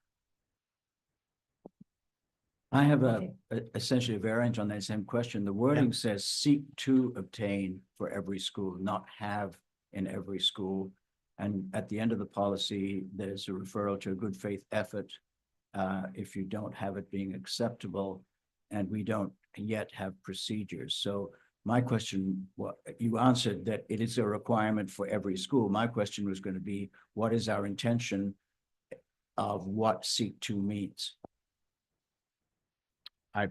I have essentially a variant on that same question. The wording says seek to obtain for every school, not have in every school. And at the end of the policy, there's a referral to a good faith effort if you don't have it being acceptable, and we don't yet have procedures. So my question, you answered that it is a requirement for every school. My question was going to be, what is our intention of what seek to means? I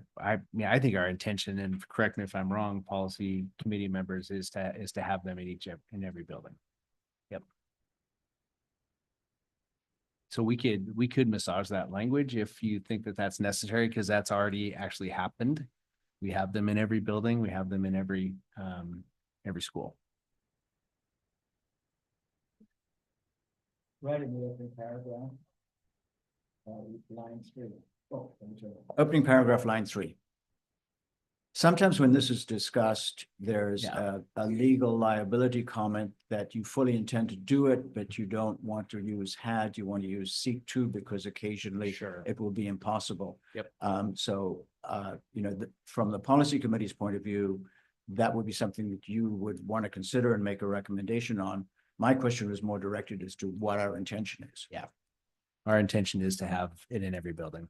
think our intention, and correct me if I'm wrong, policy committee members, is to have them in every building. Yep. So we could massage that language if you think that that's necessary, because that's already actually happened. We have them in every building. We have them in every school. Right in the opening paragraph. Line 3. Oh, opening paragraph, line 3. Sometimes when this is discussed, there's a legal liability comment that you fully intend to do it, but you don't want to use had, you want to use seek to, because occasionally it will be impossible. Yep. From the policy committee's point of view, that would be something that you would want to consider and make a recommendation on. My question was more directed as to what our intention is. Yeah. Our intention is to have it in every building.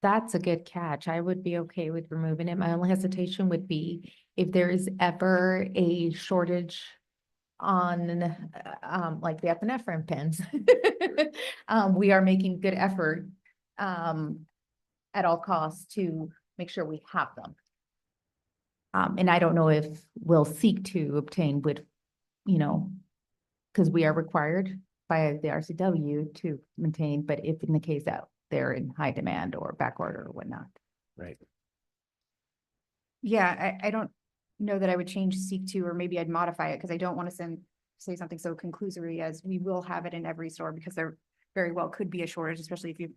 That's a good catch. I would be okay with removing it. My only hesitation would be if there is ever a shortage on like the epinephrine pens. We are making good effort at all costs to make sure we have them. And I don't know if we'll seek to obtain with, because we are required by the RCW to maintain, but if in the case that they're in high demand or backorder or whatnot. Right. Yeah, I don't know that I would change seek to, or maybe I'd modify it, because I don't want to say something so conclusory as we will have it in every store, because there very well could be a shortage, especially if you,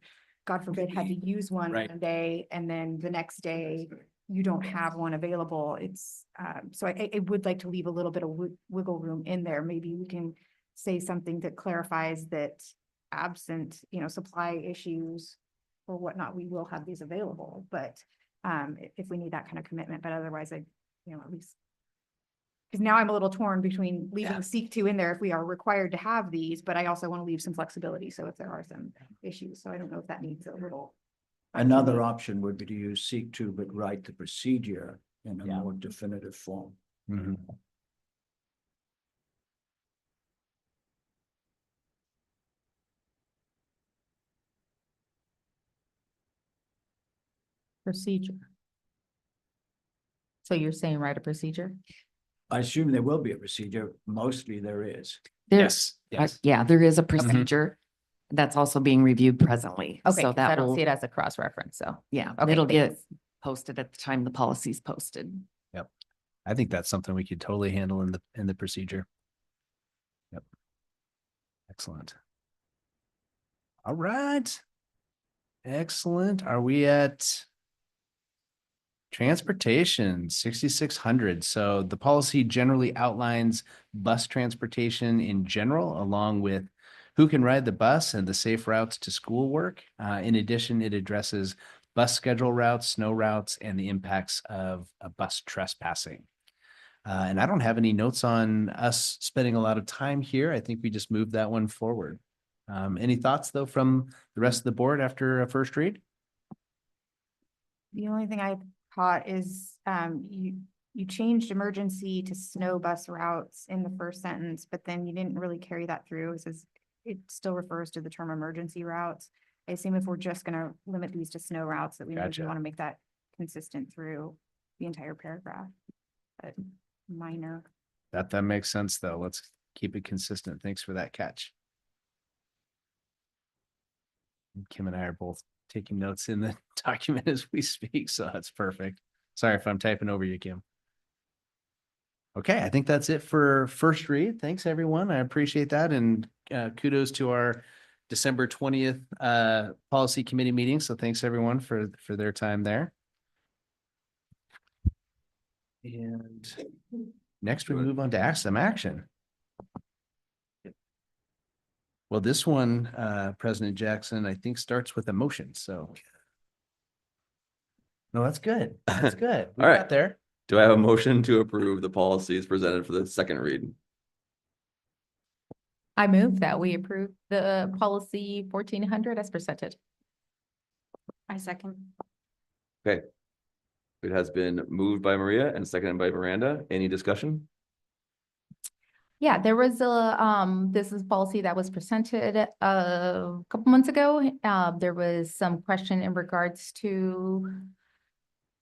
God forbid, had to use one Right. one day and then the next day you don't have one available. It's, so I would like to leave a little bit of wiggle room in there. Maybe we can say something that clarifies that absent, supply issues or whatnot, we will have these available, but if we need that kind of commitment, but otherwise at least. Because now I'm a little torn between leaving seek to in there if we are required to have these, but I also want to leave some flexibility. So if there are some issues, so I don't know if that needs a little. Another option would be to use seek to, but write the procedure in a Yeah. more definitive form. Mhm. Procedure. So you're saying write a procedure? I assume there will be a procedure. Mostly there is. Yes, yes. Yeah, there is a procedure that's also being reviewed presently. Okay, So 'cause that I don't will, see it as a cross-reference, so. yeah, Okay, it'll get thanks. posted at the time the policy's posted. I think that's something we could totally handle in the procedure. Yep. Excellent. All right. Excellent. Are we at transportation 6,600? So the policy generally outlines bus transportation in general, along with who can ride the bus and the safe routes to schoolwork. In addition, it addresses bus schedule routes, snow routes, and the impacts of a bus trespassing. And I don't have any notes on us spending a lot of time here. I think we just moved that one forward. Any thoughts though from the rest of the board after a first read? The only thing I caught is, you changed emergency to snow bus routes in the first sentence, but then you didn't really carry that through. It says it still refers to the term emergency routes. I assume if we're just gonna limit these to snow routes, that we maybe Gotcha. want to make that consistent through the entire paragraph. But minor. That makes sense though. Let's keep it consistent. Thanks for that catch. Kim and I are both taking notes in the document as we speak, so that's perfect. Sorry if I'm typing over you, Kim. Okay, I think that's it for first read. Thanks, everyone. I appreciate that. And kudos to our December 20th policy committee meeting. So thanks everyone for their time there. And next we move on to some action. Well, this one, President Jackson, I think starts with a motion, so. No, that's good. That's good. We All right. got there. Do I have a motion to approve the policies presented for the second read? I move that we approve the policy 1400 as presented. I second. Okay. It has been moved by Maria and seconded by Miranda. Any discussion? Yeah, there was this is policy that was presented a couple months ago. There was some question in regards to,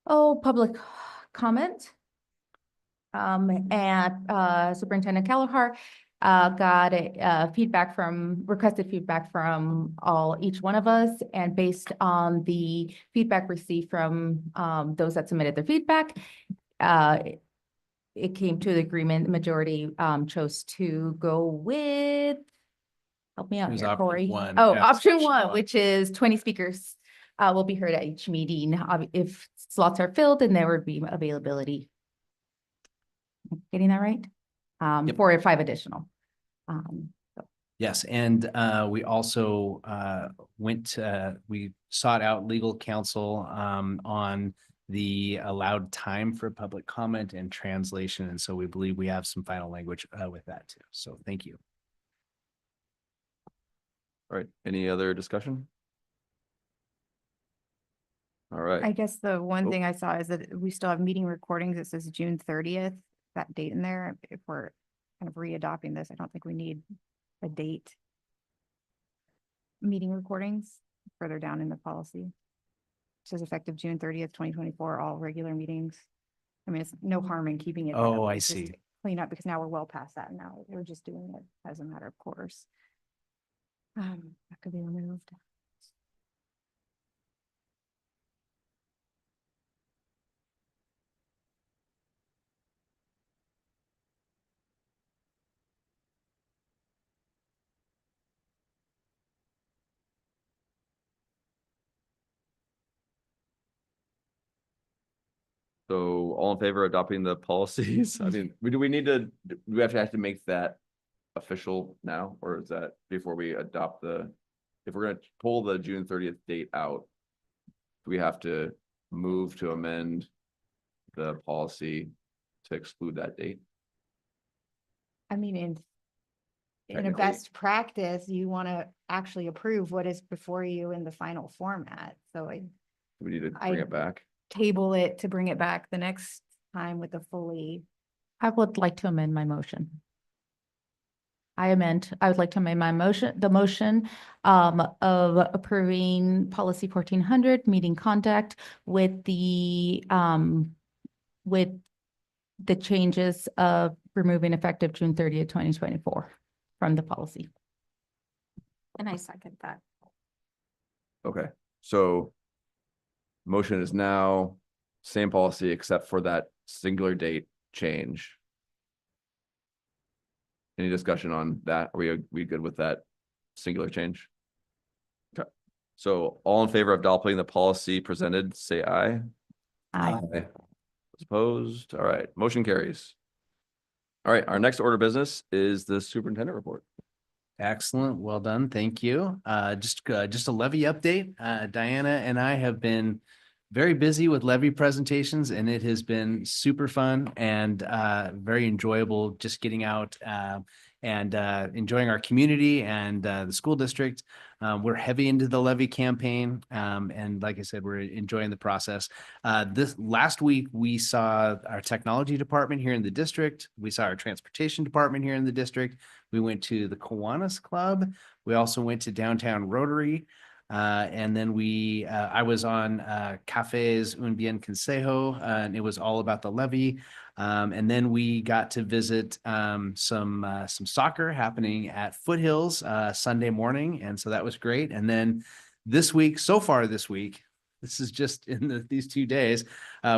public comment. And Superintendent Kelleher got requested feedback from each one of us, and based on the feedback received from those that submitted their feedback, it came to the agreement, the majority chose to go with, help me out It was here, option Corey. one. Oh, Yeah, option option one, one. which is 20 speakers will be heard at each meeting. If slots are filled, then there would be availability. Getting that right? Yep. 4 or 5 additional. Yes, and we also we sought out legal counsel on the allowed time for public comment and translation. And so we believe we have some final language with that too. So thank you. All right. Any other discussion? All right. I guess the one Oh. thing I saw is that we still have meeting recordings. It says June 30th, that date in there. If we're kind of re-adopting this, I don't think we need a date. Meeting recordings further down in the policy. It says effective June 30th, 2024, all regular meetings. I mean, it's no harm in keeping it. Oh, that way, I it's just see. to clean up, because now we're well past that. Now we're just doing it as a matter of course. That could be removed. So all in favor of adopting the policies? I mean, do we need to, do we have to make that official now, or is that before we adopt if we're gonna pull the June 30th date out, do we have to move to amend the policy to exclude that date? I mean, in a Technically. best practice, you want to actually approve what is before you in the final format. So I Do we need to I- bring it back? table it to bring it back the next time with a fully, I would like to amend my motion. I would like to amend my motion, the motion of approving policy 1400, meeting conduct with the changes of removing effective June 30th, 2024 from the policy. and I second that. Okay, so motion is now same policy except for that singular date change. Any discussion on that? Are we good with that singular change? Okay, so all in favor of adopting the policy presented, say aye. Aye. Aye. Opposed? All right, motion carries. All right, our next order of business is the superintendent report. Excellent. Well done. Thank you. Just a levy update. Diana and I have been very busy with levy presentations, and it has been super fun and very enjoyable just getting out and enjoying our community and the school district. We're heavy into the levy campaign. And like I said, we're enjoying the process. This last week, we saw our technology department here in the district. We saw our transportation department here in the district. We went to the Kiwanis Club. We also went to Downtown Rotary. And then I was on Cafes Un Bien Consejo, and it was all about the levy. And then we got to visit some soccer happening at Foothills Sunday morning, and so that was great. And then this week, this is just in these 2 days,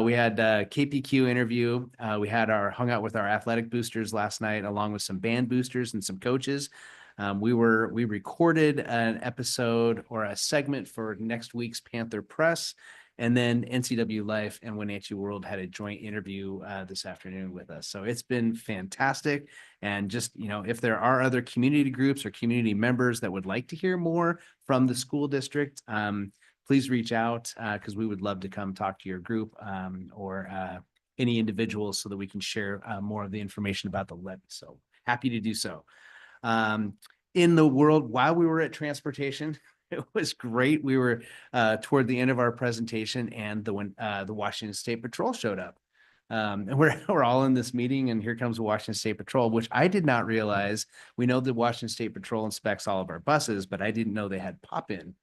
we had KPQ interview. We had hung out with our athletic boosters last night, along with some band boosters and some coaches. We recorded an episode or a segment for next week's Panther Press, and then NCW Life and Wenatchee World had a joint interview this afternoon with us. So it's been fantastic. And just, if there are other community groups or community members that would like to hear more from the school district, please reach out because we would love to come talk to your group or any individuals so that we can share more of the information about the levy. So happy to do so. In the world, while we were at transportation, it was great. We were toward the end of our presentation, and the Washington State Patrol showed up. And we're all in this meeting, and here comes the Washington State Patrol, which I did not realize. We know the Washington State Patrol inspects all of our buses, but I didn't know they had pop-in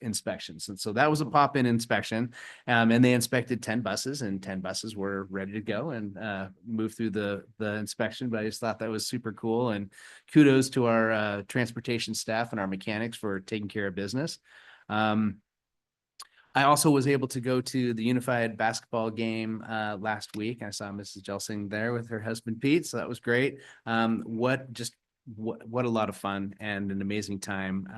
inspections. And so that was a pop-in inspection. And they inspected 10 buses, and 10 buses were ready to go and move through the inspection. But I just thought that was super cool. And kudos to our transportation staff and our mechanics for taking care of business. I also was able to go to the Unified basketball game last week. I saw Mrs. Jelsing there with her husband, Pete. So that was great. What a lot of fun and an amazing time,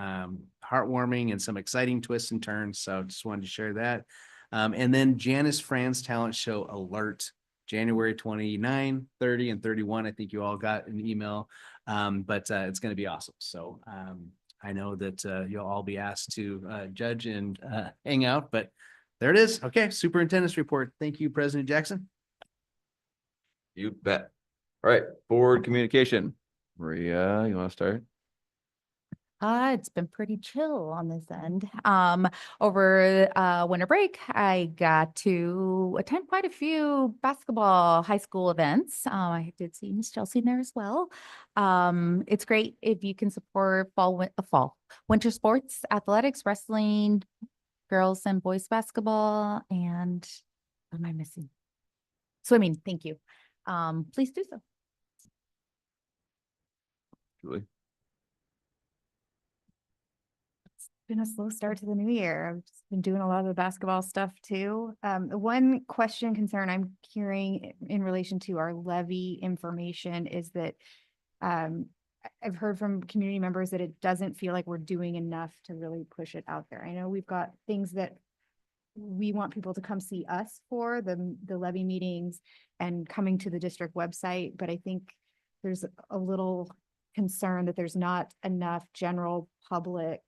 heartwarming and some exciting twists and turns. So just wanted to share that. And then Janice Fran's talent show alert, January 29, 30, and 31. I think you all got an email, but it's going to be awesome. So I know that you'll all be asked to judge and hang out, but there it is. Okay, superintendent's report. Thank you, President Jackson. You bet. All right, board communication. Maria, you want to start? It's been pretty chill on this end. Over winter break, I got to attend quite a few basketball high school events. I did see Miss Chelsea there as well. It's great if you can support winter sports, athletics, wrestling, girls and boys basketball, and what am I missing? Swimming. Thank you. Please do so. Julie? Been a slow start to the new year. I've just been doing a lot of the basketball stuff too. The one concern I'm hearing in relation to our levy information is that I've heard from community members that it doesn't feel like we're doing enough to really push it out there. I know we've got things that we want people to come see us for the levy meetings and coming to the district website, but I think there's a little concern that there's not enough general public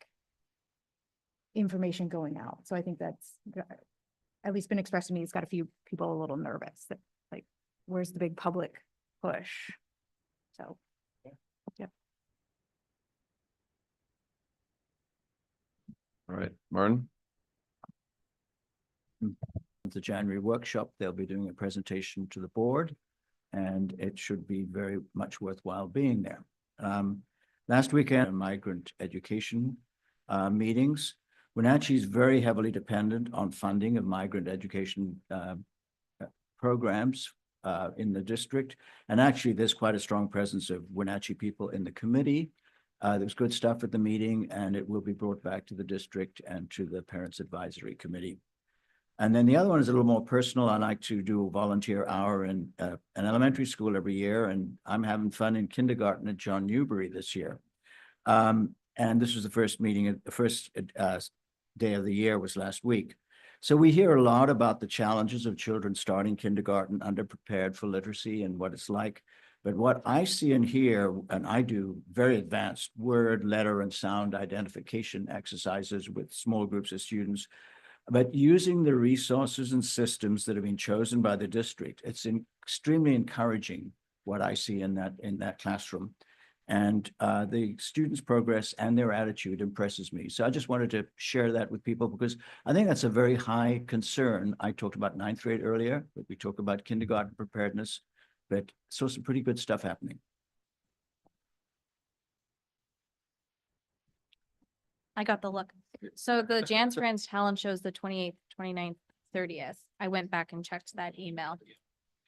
information going out. So I think that's at least been expressed to me. It's got a few people a little nervous that like, where's the big public push? So, yeah. All right, Martin? The January workshop, they'll be doing a presentation to the board, and it should be very much worthwhile being there. Last weekend, migrant education meetings. Wenatchee is very heavily dependent on funding of migrant education programs in the district. And actually, there's quite a strong presence of Wenatchee people in the committee. There was good stuff at the meeting, and it will be brought back to the district and to the Parents Advisory Committee. And then the other one is a little more personal. I like to do a volunteer hour in an elementary school every year, and I'm having fun in kindergarten at John Newbury this year. And this was the first meeting, the first day of the year was last week. So we hear a lot about the challenges of children starting kindergarten, underprepared for literacy and what it's like. But what I see and hear, and I do very advanced word, letter, and sound identification exercises with small groups of students, but using the resources and systems that have been chosen by the district, it's extremely encouraging what I see in that classroom. And the students' progress and their attitude impresses me. So I just wanted to share that with people because I think that's a very high concern. I talked about ninth grade earlier, but we talk about kindergarten preparedness, but so some pretty good stuff happening. I got the look. So the Jan's Friends talent shows the 28th, 29th, 30th. I went back and checked that email.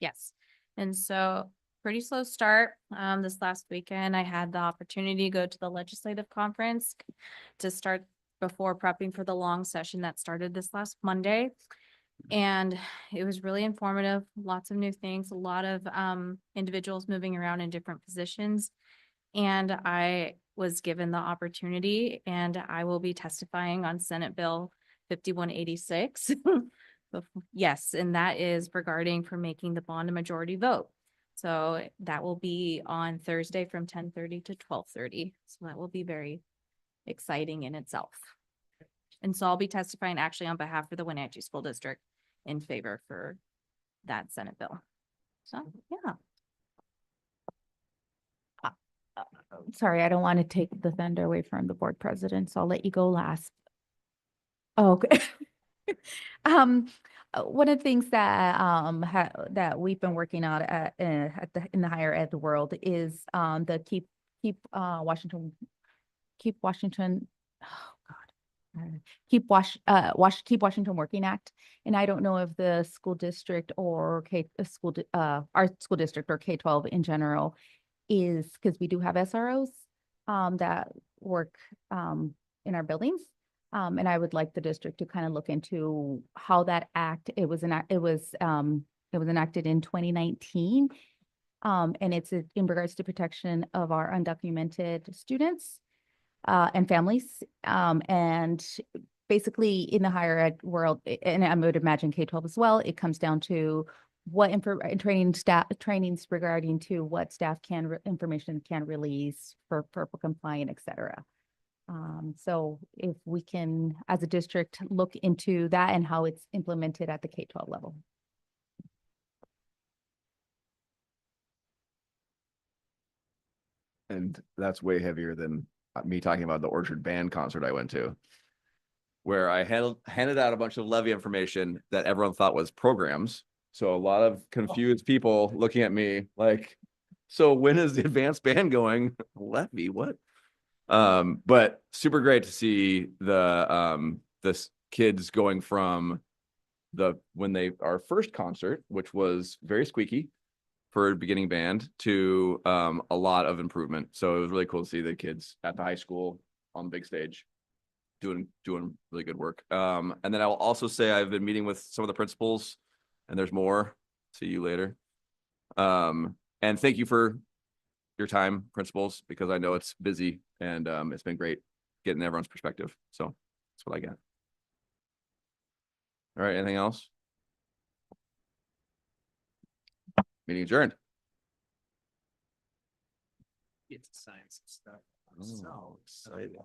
Yes. And so pretty slow start. This last weekend, I had the opportunity to go to the legislative conference to start before prepping for the long session that started this last Monday. And it was really informative, lots of new things, a lot of individuals moving around in different positions. And I was given the opportunity, and I will be testifying on Senate Bill 5186. Yes, and that is regarding for making the bond a majority vote. So that will be on Thursday from 10:30 to 12:30. So that will be very exciting in itself. And so I'll be testifying actually on behalf of the Wenatchee School District in favor for that Senate bill. So, yeah. Sorry, I don't want to take the thunder away from the board president, so I'll let you go last. Oh, okay. One of the things that that we've been working on in the higher ed world is the keep Washington. Oh God. Keep Washington Working Act. And I don't know if the school district or our school district or K-12 in general is, because we do have SROs that work in our buildings. And I would like the district to kind of look into how that act, it was enacted in 2019. And it's in regards to protection of our undocumented students and families. And basically in the higher ed world, and I would imagine K-12 as well, it comes down to what trainings regarding to what staff information can release for compliant, et cetera. So if we can, as a district, look into that and how it's implemented at the K-12 level. And that's way heavier than me talking about the Orchard Band concert I went to, where I handed out a bunch of levy information that everyone thought was programs. So a lot of confused people looking at me like, so when is the advanced band going? Levy, what? But super great to see the kids going from our first concert, which was very squeaky for beginning band, to a lot of improvement. So it was really cool to see the kids at the high school on the big stage doing really good work. And then I will also say I've been meeting with some of the principals, and there's more. See you later. And thank you for your time, principals, because I know it's busy, and it's been great getting everyone's perspective. So that's what I got. All right, anything else? Meeting adjourned. It's science stuff. So exciting.